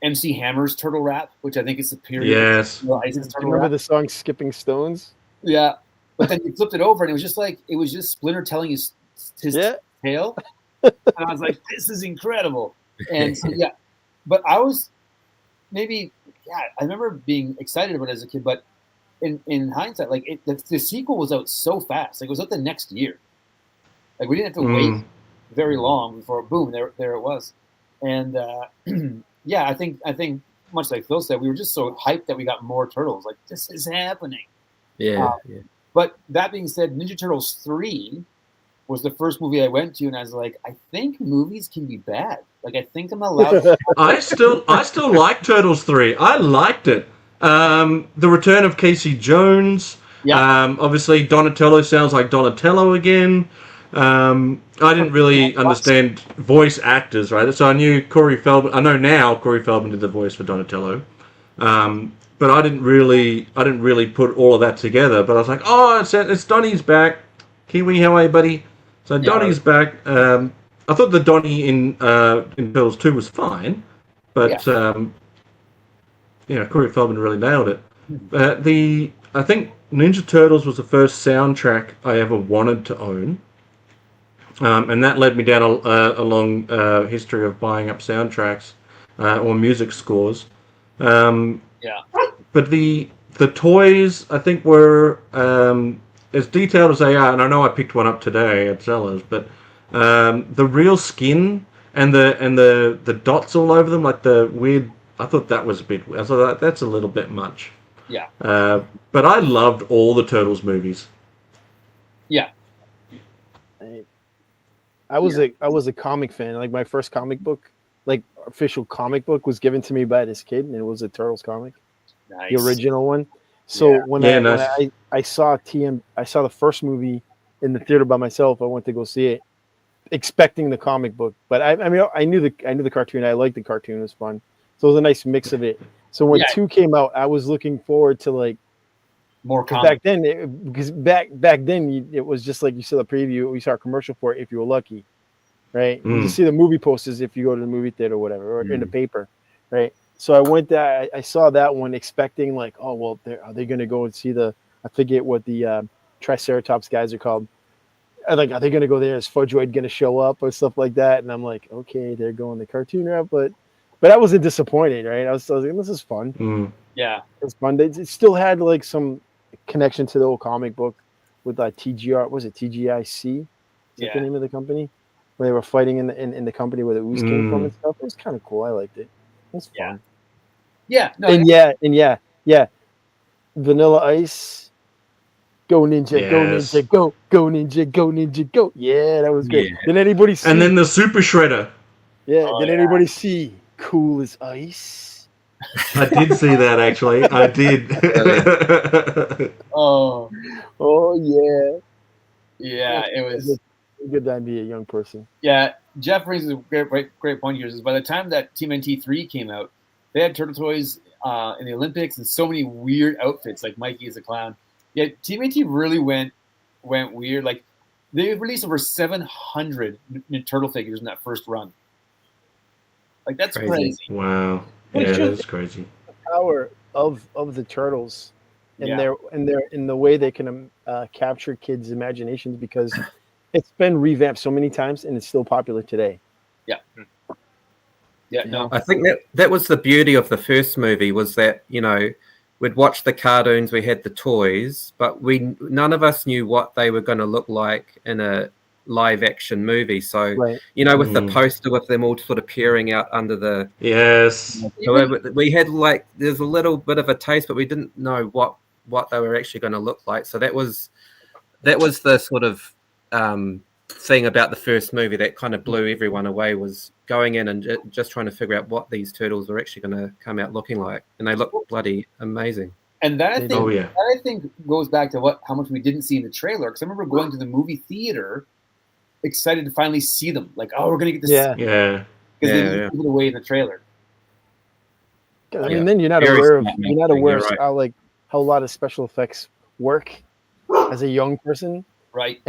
MC Hammer's Turtle Rap, which I think is superior. Yes. To Ice's Turtle Remember Rap. the song "Skipping Stones"? Yeah, but then you flipped it over, and it was just Splinter telling his tale, and I was like, "This is incredible." And so, but I was I remember being excited about it as a kid, but in hindsight, like the sequel was out so fast. Like it was out the next year. Like we didn't have to wait very long before boom, there it was. And I think much like Phil said, we were just so hyped that we got more Turtles. Like this is happening. Yeah. But that being said, Ninja Turtles 3 was the first movie I went to, and I was like, I think movies can be bad. Like, I think I'm allowed to. I still like Turtles 3. I liked it. The return of Casey Jones. Yeah. Obviously, Donatello sounds like Donatello again. I didn't really understand voice actors, right? So I knew Corey Feldman. I know now Corey Feldman did the voice for Donatello. But I didn't really put all of that together. But I was like, oh, it's Donnie's back. Kiwi, how are you, buddy? So Donnie's back. I thought the Donnie in Turtles 2 was fine, but Corey Feldman really nailed it. I think Ninja Turtles was the first soundtrack I ever wanted to own, and that led me down a long history of buying up soundtracks or music scores. But the toys, I think, were as detailed as they are, and I know I picked one up today at Zellers, but the real skin and the dots all over them, like the weird. I thought that was a bit. I thought that's a little bit much. Yeah. But I loved all the Turtles movies. Yeah. I was a comic fan. Like, my first comic book, like official comic book, was given to me by this kid, and it was a Turtles comic, the original one. So when I saw I saw the first movie in the theater by myself. I went to go see it, expecting the comic book, but I mean I knew the cartoon. I liked the cartoon; it was fun. So it was a nice mix of it. So when 2 came out, I was looking forward to like more comic. Back then, because back then it was just like you saw the preview. We saw a commercial for it if you were lucky, right? You see the movie posters if you go to the movie theater or whatever, or in the paper, right? So I went there. I saw that one expecting like, oh well, are they going to go and see I forget what the Triceratops guys are called. Like, are they going to go there? Is Fudgeoid going to show up or stuff like that? And I'm like, okay, they're going the cartoon route, but I wasn't disappointed, right? I was like, this is fun. Yeah, it's fun. It still had like some connection to the old comic book with TGR. Was it TGIC? Is that the name of the company? Where they were fighting in the company where the ooze came from and stuff. It was kind of cool. I liked it. It was fun. Yeah. No, and yeah. Vanilla Ice. Go Ninja, go Ninja, go Ninja, go Ninja, go. Yeah, that was great. Did anybody see? And then the Super Shredder. Yeah, did anybody see Cool as Ice? I did see that, actually. I did. Oh yeah. Yeah, it was a good time to be a young person. Yeah, Jeff raises a great point here. Is by the time that Team NT 3 came out, they had turtle toys in the Olympics and so many weird outfits, like Mikey as a clown. Yeah, Team NT really went weird. Like, they released over 700 turtle figures in that first run. Like, that's crazy. Wow. Yeah, that's crazy. The power of the turtles and in the way they can capture kids' imaginations, because it's been revamped so many times and it's still popular today. Yeah. Yeah, no. I think that was the beauty of the first movie, was that, we'd watch the cartoons, we had the toys, but none of us knew what they were going to look like in a live action movie. So, with the poster with them all sort of peering out under the... Yes. We had there's a little bit of a taste, but we didn't know what they were actually going to look like. So that was the sort of thing about the first movie that kind of blew everyone away, was going in and just trying to figure out what these turtles are actually going to come out looking like, and they look bloody amazing. And that I think goes back to how much we didn't see in the trailer, because I remember going to the movie theater excited to finally see them, like, oh, we're going to get to see them, because they didn't give it away in the trailer. I mean, then you're not aware of how a lot of special effects work as a young person, right?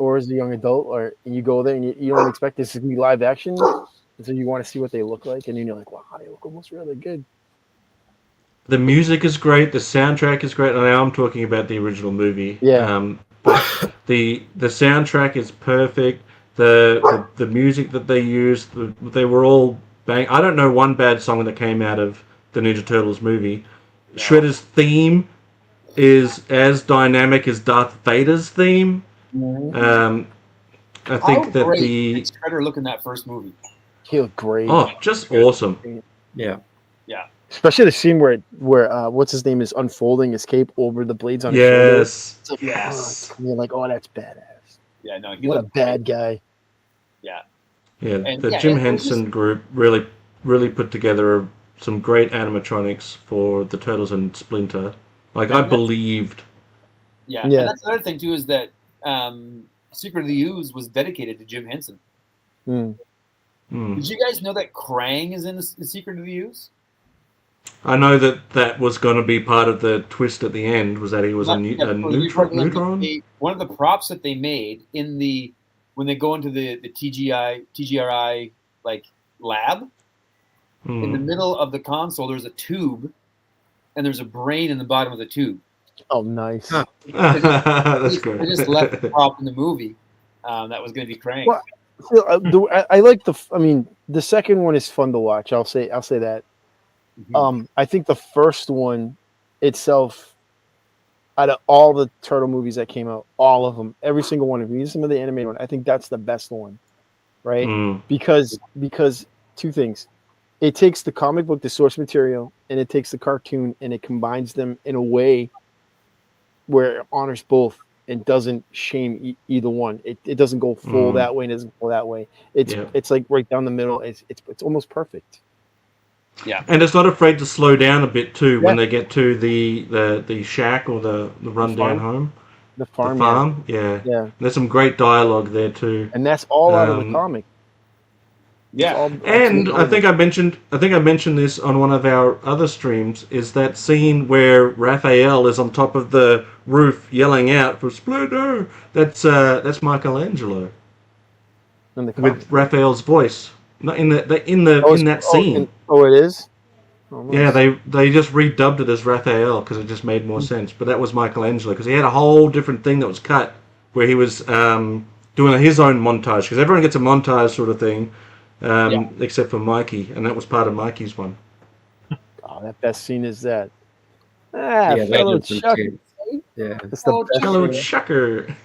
Or as a young adult, and you go there and you don't expect this to be live action, and so you want to see what they look like, and then you're like, wow, they look almost really good. The music is great, the soundtrack is great, and now I'm talking about the original movie. Yeah. But the soundtrack is perfect. The music that they used, they were all bang. I don't know one bad song that came out of the Ninja Turtles movie. No. Shredder's theme is as dynamic as Darth Vader's theme. I think that did Shredder look in that first movie? He looked great. Oh, just awesome. Yeah. Especially the scene where what's his name is unfolding his cape over the blades on his shoulder. It's like, yes. And you're like, oh, that's badass. Yeah, no, he What a looked bad guy. Yeah. Yeah, And, the yeah, Jim and it was Henson group really put together some great animatronics for the Turtles and Splinter. Like, I And that's- believed. Yeah, Yeah. and that's the other thing too is that Secret of the Ooze was dedicated to Jim Henson. Hmm. Did you guys know that Krang is in the Secret of the Ooze? I know that was going to be part of the twist at the end, was that he was a neutron? One of the props that they made when they go into the TGRI like lab, in the middle of the console, there's a tube, and there's a brain in the bottom of the tube. Oh, nice. That's good. They just left the prop in the movie that was going to be Krang. Well, I like I mean, the second one is fun to watch. I'll say that. I think the first one itself, out of all the turtle movies that came out, all of them, every single one of them, even some of the animated one, I think that's the best one, right? Because two things, it takes the comic book, the source material, and it takes the cartoon, and it combines them in a way where it honors both and doesn't shame either one. It doesn't go full that way and doesn't go that way. It's like right down the middle. It's almost perfect. Yeah, and it's not afraid to slow down a bit too when they get to the shack or the rundown home, the farm. Yeah. There's some great dialogue there too, and that's all out of the comic. Yeah, and I think I mentioned this on one of our other streams. Is that scene where Raphael is on top of the roof yelling out for Splinter? That's Michelangelo with Raphael's voice. Not in that scene. It is. Almost. Yeah, they just redubbed it as Raphael because it just made more sense. But that was Michelangelo because he had a whole different thing that was cut where he was doing his own montage because everyone gets a montage sort of thing, except for Mikey, and that was part of Mikey's one. Oh, that best scene is that. Fellow Chuck. Yeah, it's the best fellow scene. Chucker.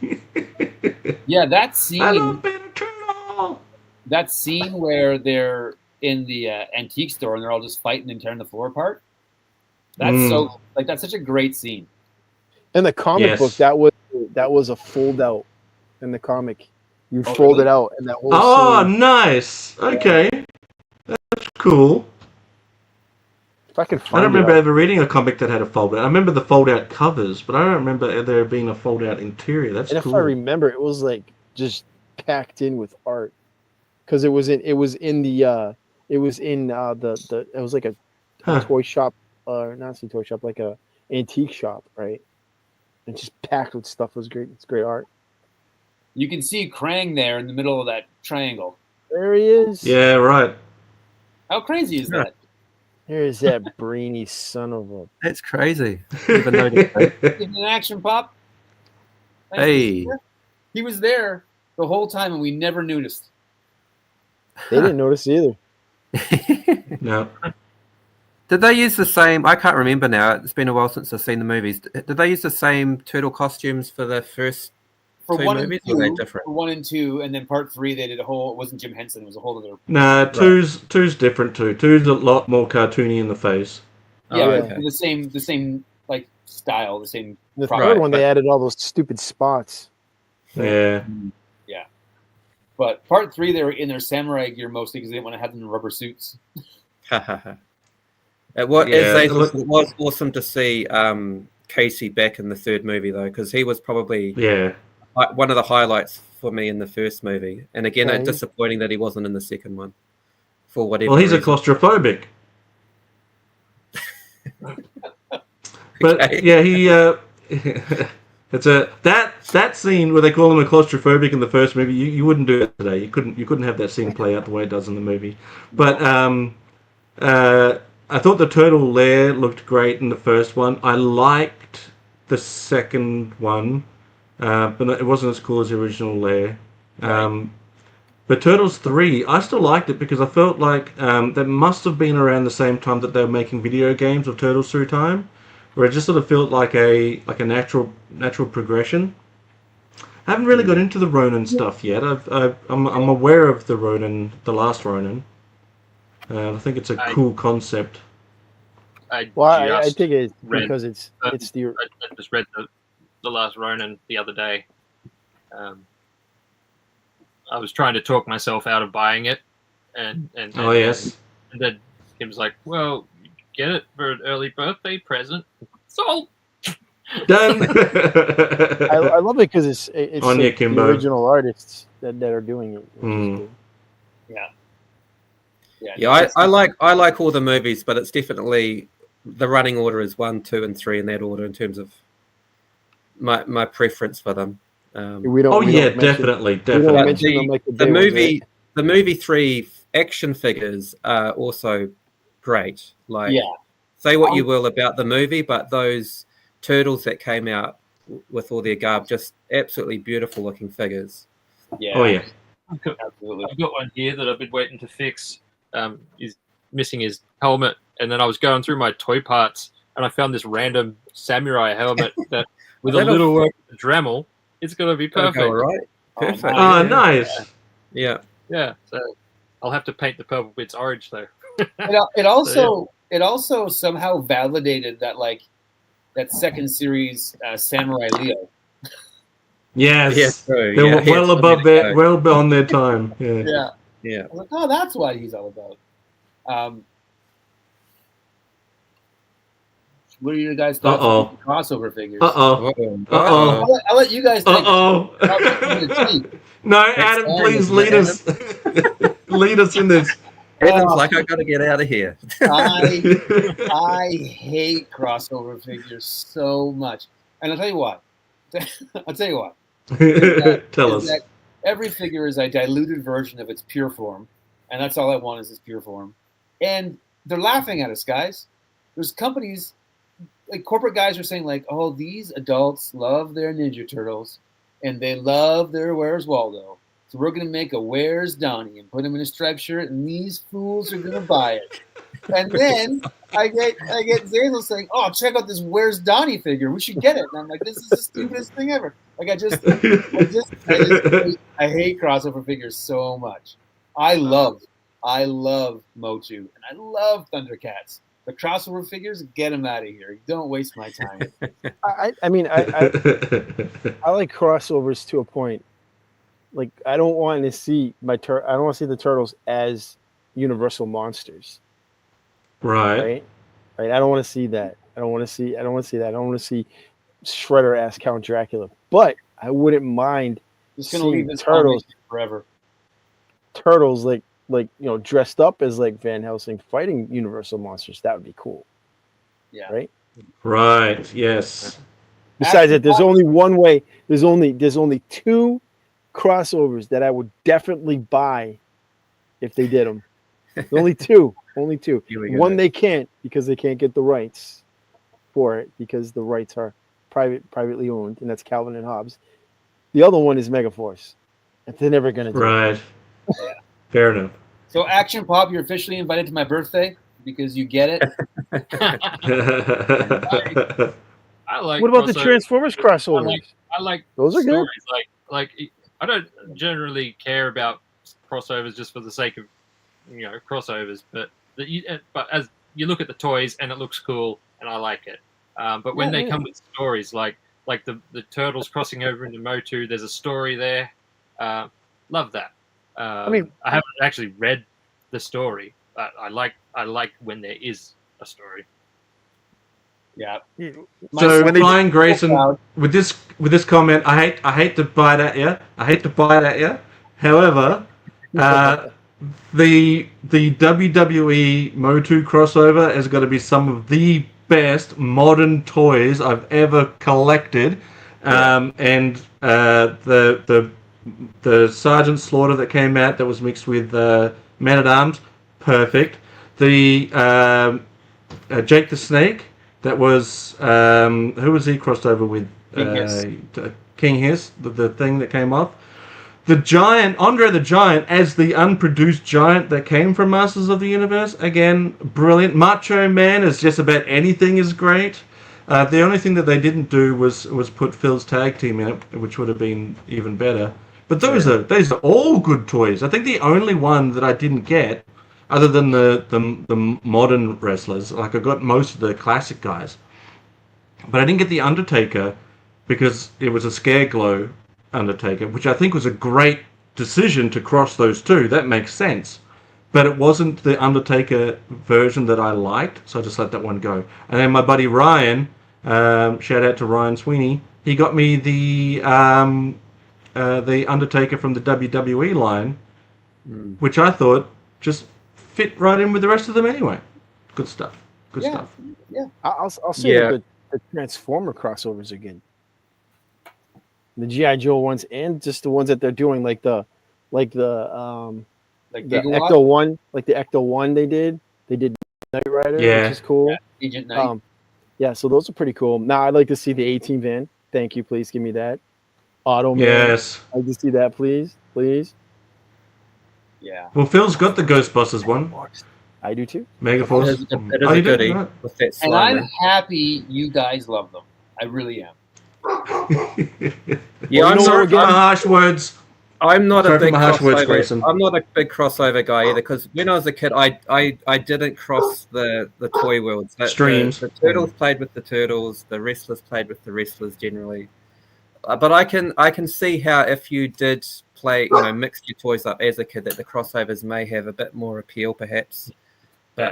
Yeah, that scene. I love being a turtle. That scene where they're in the antique store and they're all just fighting and tearing the floor apart. That's that's such a great scene. In the comic book, that was a fold out. In the comic, you fold it out, and that whole scene. Nice. Okay, that's cool. If I can I don't remember ever reading a comic that had a fold out. I remember the fold out covers, but I don't remember there being a fold out interior. That's and cool. If I remember, it was like just packed in with art because it was like a toy shop, not a toy shop, like a antique shop, right? And just packed with stuff. It was great. It's great art. You can see Krang there in the middle of that triangle. There he is. Yeah, right. How crazy is that? There's that brainy son of a. That's crazy. Never noticed that. In an action pop. Hey. He was there the whole time and we never noticed. They didn't notice either. No. Did they use the same? I can't remember now. It's been a while since I've seen the movies. Did they use the same turtle costumes for the first two movies? Or were they different? For 1 and 2, and then part 3 they did a whole. It wasn't Jim Henson. It was a whole other. Nah, two's different too. Two's a lot more cartoony in the face. Yeah, okay. the same like style, the same. The third one they added all those stupid spots. Yeah. Yeah. But part 3 they were in their samurai gear mostly because they didn't want to have them in rubber suits. It was awesome to see Casey back in the third movie though, because he was probably one of the highlights for me in the first movie. And again, it's disappointing that he wasn't in the second one for whatever. Well, he's reason. a claustrophobic. But yeah, he it's that scene where they call him a claustrophobic in the first movie. You wouldn't do it today. You couldn't have that scene play out the way it does in the movie. But I thought the turtle lair looked great in the first one. I liked the second one, but it wasn't as cool as the original lair. But Turtles 3, I still liked it because I felt like that must have been around the same time that they were making video games of Turtles Through Time, where it just sort of felt like a natural progression. I haven't really got into the Ronin stuff yet. I'm aware of the last Ronin. I think it's a cool concept. I think it's because it's the. I just read the last Ronin the other day. I was trying to talk myself out of buying it, and Oh yes. and then Kim was like, "Well, get it for an early birthday present." Sold. Done. I love it because it's On like you, the Kimbo. original artists that are doing it. which is cool. Yeah, I like all the movies, but it's definitely the running order is 1, 2, and 3 in that order in terms of my preference for them. We don't mention- definitely. we don't But mention them like the the day ones, movie, right? the movie 3 action figures are also great. Like, say what you will about the movie, but those turtles that came out with all their garb, just absolutely beautiful looking figures. Yeah. Oh yeah. Absolutely. I've got one here that I've been waiting to fix. He's missing his helmet, and then I was going through my toy parts, and I found this random samurai helmet that, with a little work of Dremel, it's going to be perfect. All right. Perfect. Oh, nice. Yeah. Yeah. So I'll have to paint the purple bits orange though. It also somehow validated that that second series Samurai Leo. Yes. Yeah, true. They Yeah, were well it's above really their, well beyond their time. Yeah. Yeah. Yeah. I was like, oh, that's what he's all about. What are you guys thoughts on crossover figures? I'll let you guys think. No, Adam, please lead us. Lead us in this. Adam's like, I got to get out of here. I hate crossover figures so much, and I'll tell you what. Tell us. That every figure is a diluted version of its pure form, and that's all I want is its pure form. And they're laughing at us, guys. There's companies, like corporate guys are saying, like, oh, these adults love their Ninja Turtles, and they love their Where's Waldo. So we're going to make a Where's Donnie and put him in a striped shirt, and these fools are going to buy it. And then I get Zellers saying, "Oh, check out this Where's Donnie figure. We should get it." And I'm like, "This is the stupidest thing ever." Like I hate crossover figures so much. I love Motu and I love Thundercats. The crossover figures, get them out of here. Don't waste my time. I mean, I like crossovers to a point. Like I don't want to see I don't want to see the turtles as Universal monsters. Right. I don't want to see that. I don't want to see that. I don't want to see Shredder ass Count Dracula. But I wouldn't mind just gonna leave this turtles forever. Turtles dressed up as like Van Helsing fighting Universal monsters. That would be cool. Yeah. Right? Right, yes. Besides that, there's only one way. There's only 2 crossovers that I would definitely buy if they did them. Only 2. Only 2. One they can't because they can't get the rights for it because the rights are privately owned, and that's Calvin and Hobbes. The other one is Megaforce. If they're never going to do it. Right. Fair enough. So Action Pop, you're officially invited to my birthday because you get it. I like. What about the Transformers crossovers? I like those are stories. good. Like I don't generally care about crossovers just for the sake of crossovers, but as you look at the toys and it looks cool and I like it. But when they come with stories like the turtles crossing over into Motu, there's a story there. Love that. I haven't actually read the story, but I like when there is a story. Yeah. So Flying Grayson, with this comment, I hate to bite at you. However, the WWE Motu crossover is going to be some of the best modern toys I've ever collected, and the Sergeant Slaughter that came out that was mixed with Man at Arms, perfect. The Jake the Snake that was who was he crossed over with? King Hiss, the thing that came off. The Giant, Andre the Giant, as the unproduced giant that came from Masters of the Universe. Again, brilliant. Macho Man as just about anything is great. The only thing that they didn't do was put Phil's tag team in it, which would have been even better. But those are all good toys. I think the only one that I didn't get, other than the modern wrestlers, like I got most of the classic guys, but I didn't get the Undertaker because it was a Scare Glow Undertaker, which I think was a great decision to cross those two. That makes sense. But it wasn't the Undertaker version that I liked, so I just let that one go. And then my buddy Ryan, shout out to Ryan Sweeney, he got me the Undertaker from the WWE line, which I thought just fit right in with the rest of them anyway. Good stuff. Good stuff. Yeah. I'll say that the Transformer crossovers again. The G.I. Joe ones and just the ones that they're doing, like the Ecto one, like the Ecto one they did Knight Rider, which is cool. Yeah, Agent Knight. So those are pretty cool. Now I'd like to see the 18 van. Thank you, please give me that. Auto Man. Yes. I'd like to see that, please. Yeah. Well, Phil's got the Ghostbusters one. I do too. Megaforce. It is a goodie with that And I'm Slimer. happy you guys love them. I really am. Yeah, I'm sorry for not. my harsh words. I'm not Sorry a for big my harsh words, crossover. Grayson. I'm not a big crossover guy either because when I was a kid, I didn't cross the toy worlds. Streams. The turtles played with the turtles. The wrestlers played with the wrestlers generally. But I can see how if you did play, mix your toys up as a kid, that the crossovers may have a bit more appeal, perhaps. But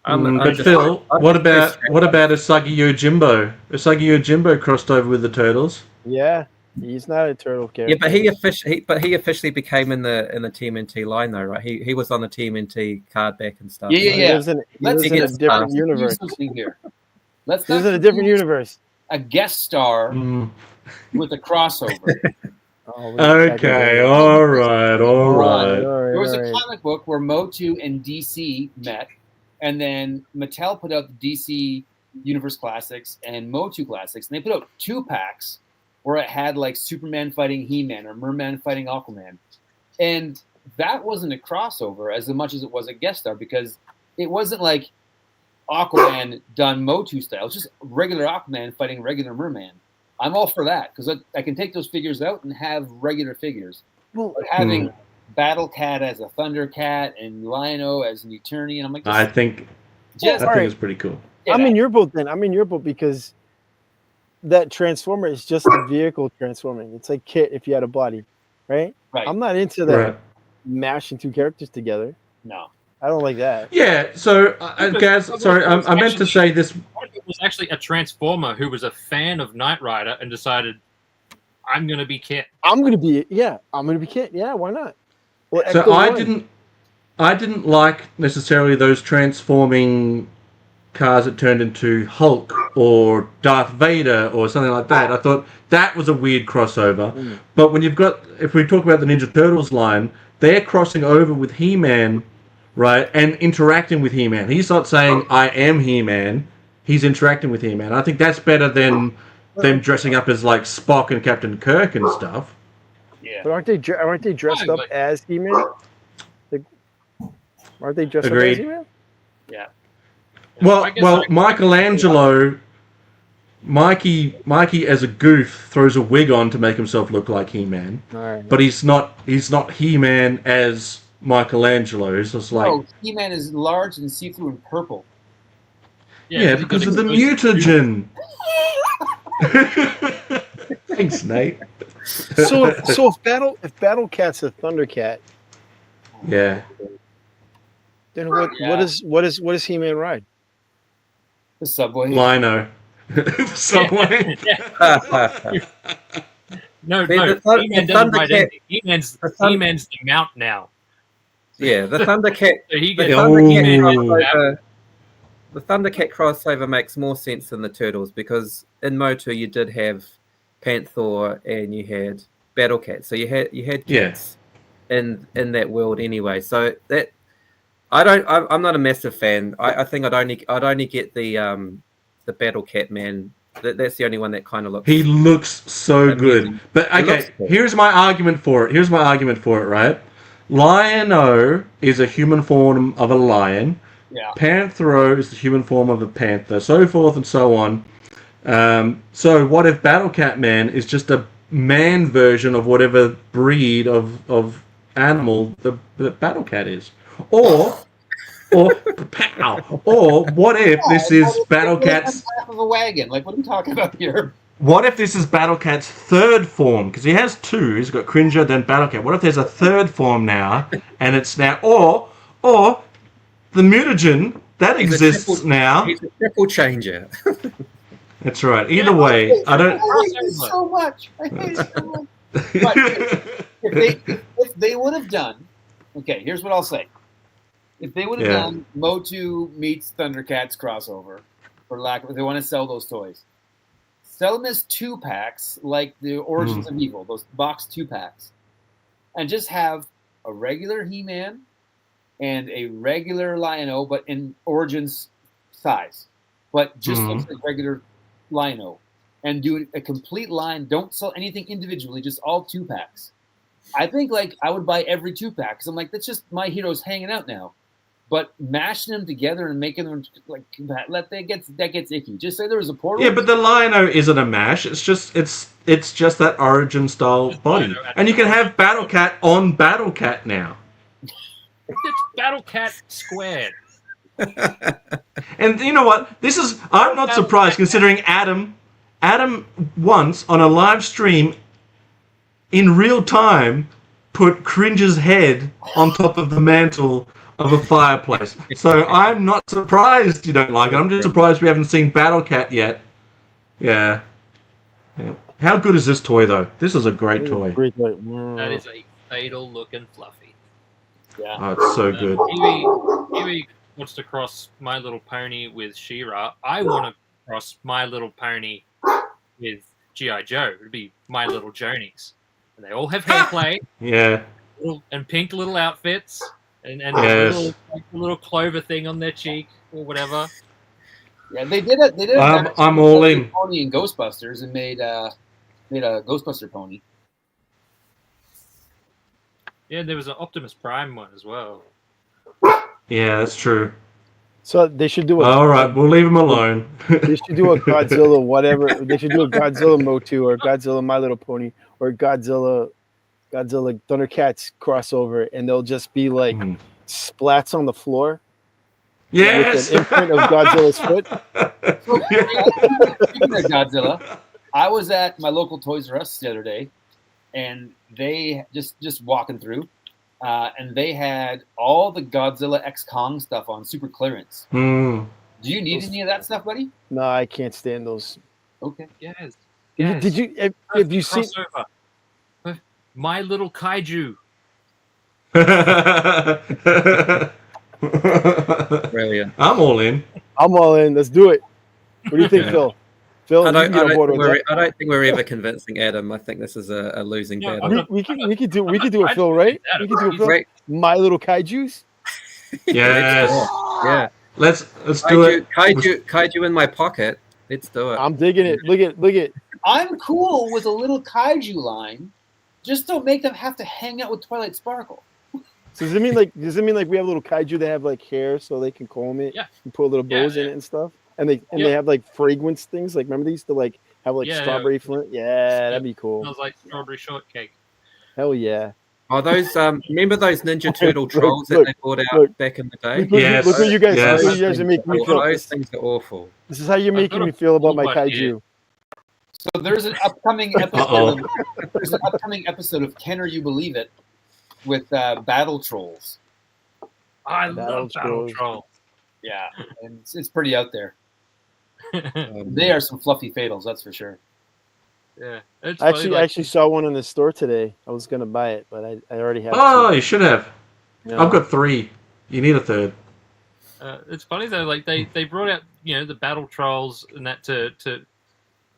Phil, what about Usagi Yojimbo? Usagi Yojimbo crossed over with the turtles. Yeah, he's not a turtle character. Yeah, but he officially became in the TMNT line though, right? He was on the TMNT card back and stuff. Yeah. He lives in a different universe. Here. He lives in a different universe. A guest star with a crossover. Okay, all right. There was a comic book where Motu and DC met, and then Mattel put out the DC Universe Classics and Motu Classics, and they put out 2-packs where it had like Superman fighting He-Man or Merman fighting Aquaman. And that wasn't a crossover as much as it was a guest star because it wasn't like Aquaman done Motu style. It's just regular Aquaman fighting regular Merman. I'm all for that because I can take those figures out and have regular figures. But having Battle Cat as a Thundercat and Lion-O as an Eternian, I'm like, I think it's pretty cool. Yeah. I'm in your boat then. I'm in your boat because that Transformer is just a vehicle transforming. It's like Kit if you had a body, right? I'm not into that mashing two characters together. No. I don't like that. Yeah, so, Gaz, sorry, I meant to say this. It was actually a Transformer who was a fan of Knight Rider and decided, I'm going to be Kit. I'm going to be Kit. Yeah, why not? Well, so I didn't like necessarily those transforming cars that turned into Hulk or Darth Vader or something like that. I thought that was a weird crossover. But when if we talk about the Ninja Turtles line, they're crossing over with He-Man, right, and interacting with He-Man. He's not saying, I am He-Man. He's interacting with He-Man. I think that's better than them dressing up as, like, Spock and Captain Kirk and stuff. Yeah. But aren't they dressed up as He-Man? Aren't they dressed up as He-Man? Yeah. Well, Michelangelo, Mikey as a goof throws a wig on to make himself look like He-Man. Right. But he's not He-Man as Michelangelo. It's just like He-Man is large and see-through and purple. Yeah, because of the mutagen. Thanks, Nate. So if Battle Cat's a Thundercat, yeah. Then what does He-Man ride? The subway. Lino. The subway. No, He-Man doesn't ride anything. He-Man's the mount now. Yeah, the Thundercat. The Thundercat crossover makes more sense than the Turtles because in Motu you did have Panther and you had Battle Cat, so you had cats in that world anyway. So that I'm not a massive fan. I think I'd only get the Battle Cat man. That's the only one that kind of looks. He looks so good. But okay, here's my argument for it. Right, Lion-O is a human form of a lion. Yeah. Panthro is the human form of a panther, so forth and so on. So what if Battle Cat Man is just a man version of whatever breed of animal the Battle Cat is? Or what if this is Battle Cat's half of a wagon? Like, what are we talking about here? what if this is Battle Cat's third form? Because he has two. He's got Cringer, then Battle Cat. What if there's a third form now, and it's now or the mutagen that exists now? He's a triple changer. That's right. Either way, I don't. I hate it so much. I hate it so much. But if they would have done, okay, here's what I'll say. If they would have done Motu meets Thundercats crossover, if they want to sell those toys, sell them as 2-packs, like the Origins of Evil, those box 2-packs, and just have a regular He-Man and a regular Lion-O, but in Origins size, but just looks like regular Lion-O, and do a complete line. Don't sell anything individually, just all 2-packs. I think I would buy every 2-pack because I'm like, that's just my heroes hanging out now. But mashing them together and making them that gets icky. Just say there was a portal. Yeah, but the Lion-O isn't a mash. It's just that Origin style body, and you can have Battle Cat on Battle Cat now. It's Battle Cat squared. And you know what? I'm not surprised considering Adam once on a live stream in real time put Cringe's head on top of the mantle of a fireplace. So I'm not surprised you don't like it. I'm just surprised we haven't seen Battle Cat yet. Yeah. How good is this toy though? This is a great toy. Great toy. That is a fatal looking fluffy. Yeah. Oh, it's so good. Kiwi wants to cross My Little Pony with She-Ra. I want to cross My Little Pony with G.I. Joe. It'd be My Little Jonies. And they all have hair play. Yeah. And pink little outfits. And Yes. a little clover thing on their cheek or whatever. Yeah, they did it. They did it. I'm all in. Pony in Ghostbusters and made a Ghostbuster pony. Yeah, there was an Optimus Prime one as well. Yeah, that's true. So they should do All right, we'll leave him alone. They should do a Godzilla whatever. They should do a Godzilla Motu or Godzilla My Little Pony or Godzilla Thundercats crossover, and they'll just be like splats on the floor. Yes. With an imprint of Godzilla's foot. Speaking of Godzilla, I was at my local Toys R Us the other day, and they just walking through, and they had all the Godzilla X Kong stuff on super clearance. Do you need any of that stuff, buddy? No, I can't stand those. Okay. Yes. Did you? Have you seen? Crossover. My Little Kaiju. Brilliant. I'm all in. I'm all in. Let's do it. What do you think, Phil? Phil, I you can get on board with that. don't think we're ever convincing Adam. I think this is a losing battle. We could do it, Phil. Right? We could do it, Phil. Right. My Little Kaiju's. Yes. Yeah. Let's do it. Kaiju in my pocket. Let's do it. I'm digging it. Look at. I'm cool with a little kaiju line. Just don't make them have to hang out with Twilight Sparkle. So does it mean like we have little kaiju that have like hair so they can comb it and put little bows in it and stuff? And they have like fragrance things. Like remember they used to like have like strawberry flint? Yeah, that'd be cool. Smells like strawberry shortcake. Hell yeah. Oh, those remember those Ninja Turtle trolls that they brought out back in the day? Look what you guys are making me feel. Those things are awful. This is how you're making me feel about my kaiju. So there's an upcoming episode. There's an upcoming episode of Can or You Believe It with Battle Trolls. I love Battle Trolls. Yeah, and it's pretty out there. They are some fluffy fatals, that's for sure. Yeah, I actually saw one in the store today. I was gonna buy it, but I already have. Oh, you should have. No. I've got 3. You need a third. It's funny though, like they brought out the Battle Trolls and that to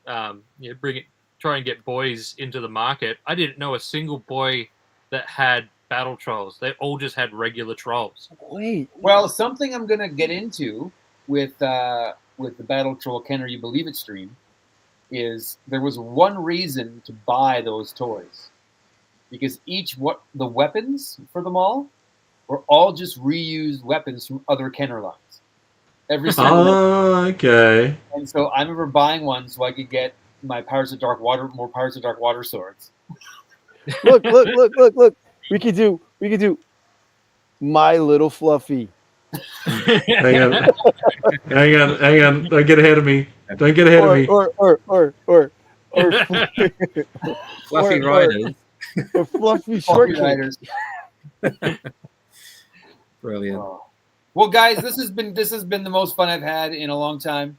try and get boys into the market. I didn't know a single boy that had Battle Trolls. They all just had regular trolls. Wait. Well, something I'm gonna get into with the Battle Troll Can or You Believe It stream is there was one reason to buy those toys, because the weapons for them all were all just reused weapons from other Kenner lines. Every single one. Okay. And so I remember buying one so I could get my Pirates of Dark Water swords. Look. We could do My Little Fluffy. Hang on. Don't get ahead of me. Or or Fluffy or- riders. or fluffy short Fluffy riders. Brilliant. Well, guys, this has been the most fun I've had in a long time.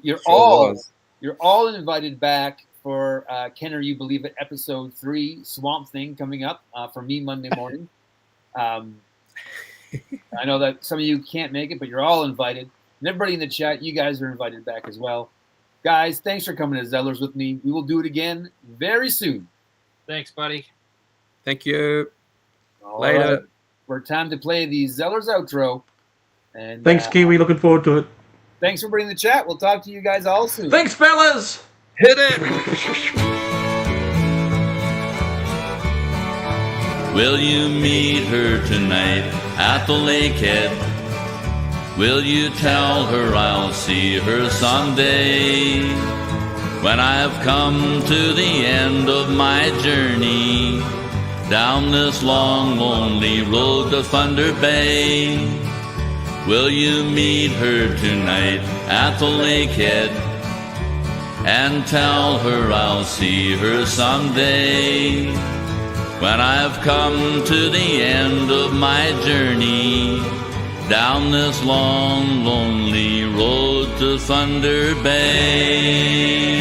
You're Sure was. all invited back for Can Or You Believe It episode 3 Swamp Thing coming up for me Monday morning. I know that some of you can't make it, but you're all invited. And everybody in the chat, you guys are invited back as well. Guys, thanks for coming to Zellers with me. We will do it again very soon. Thanks, buddy. Thank you. All Later. right. We're time to play the Zellers outro. And Thanks, Kiwi. Looking forward to it. thanks for bringing the chat. We'll talk to you guys all soon. Thanks, fellas. Hit it. Will you meet her tonight at the lakehead? Will you tell her I'll see her someday? When I have come to the end of my journey, down this long, lonely road to Thunder Bay. Will you meet her tonight at the lakehead and tell her I'll see her someday? When I've come to the end of my journey, down this long, lonely road to Thunder Bay.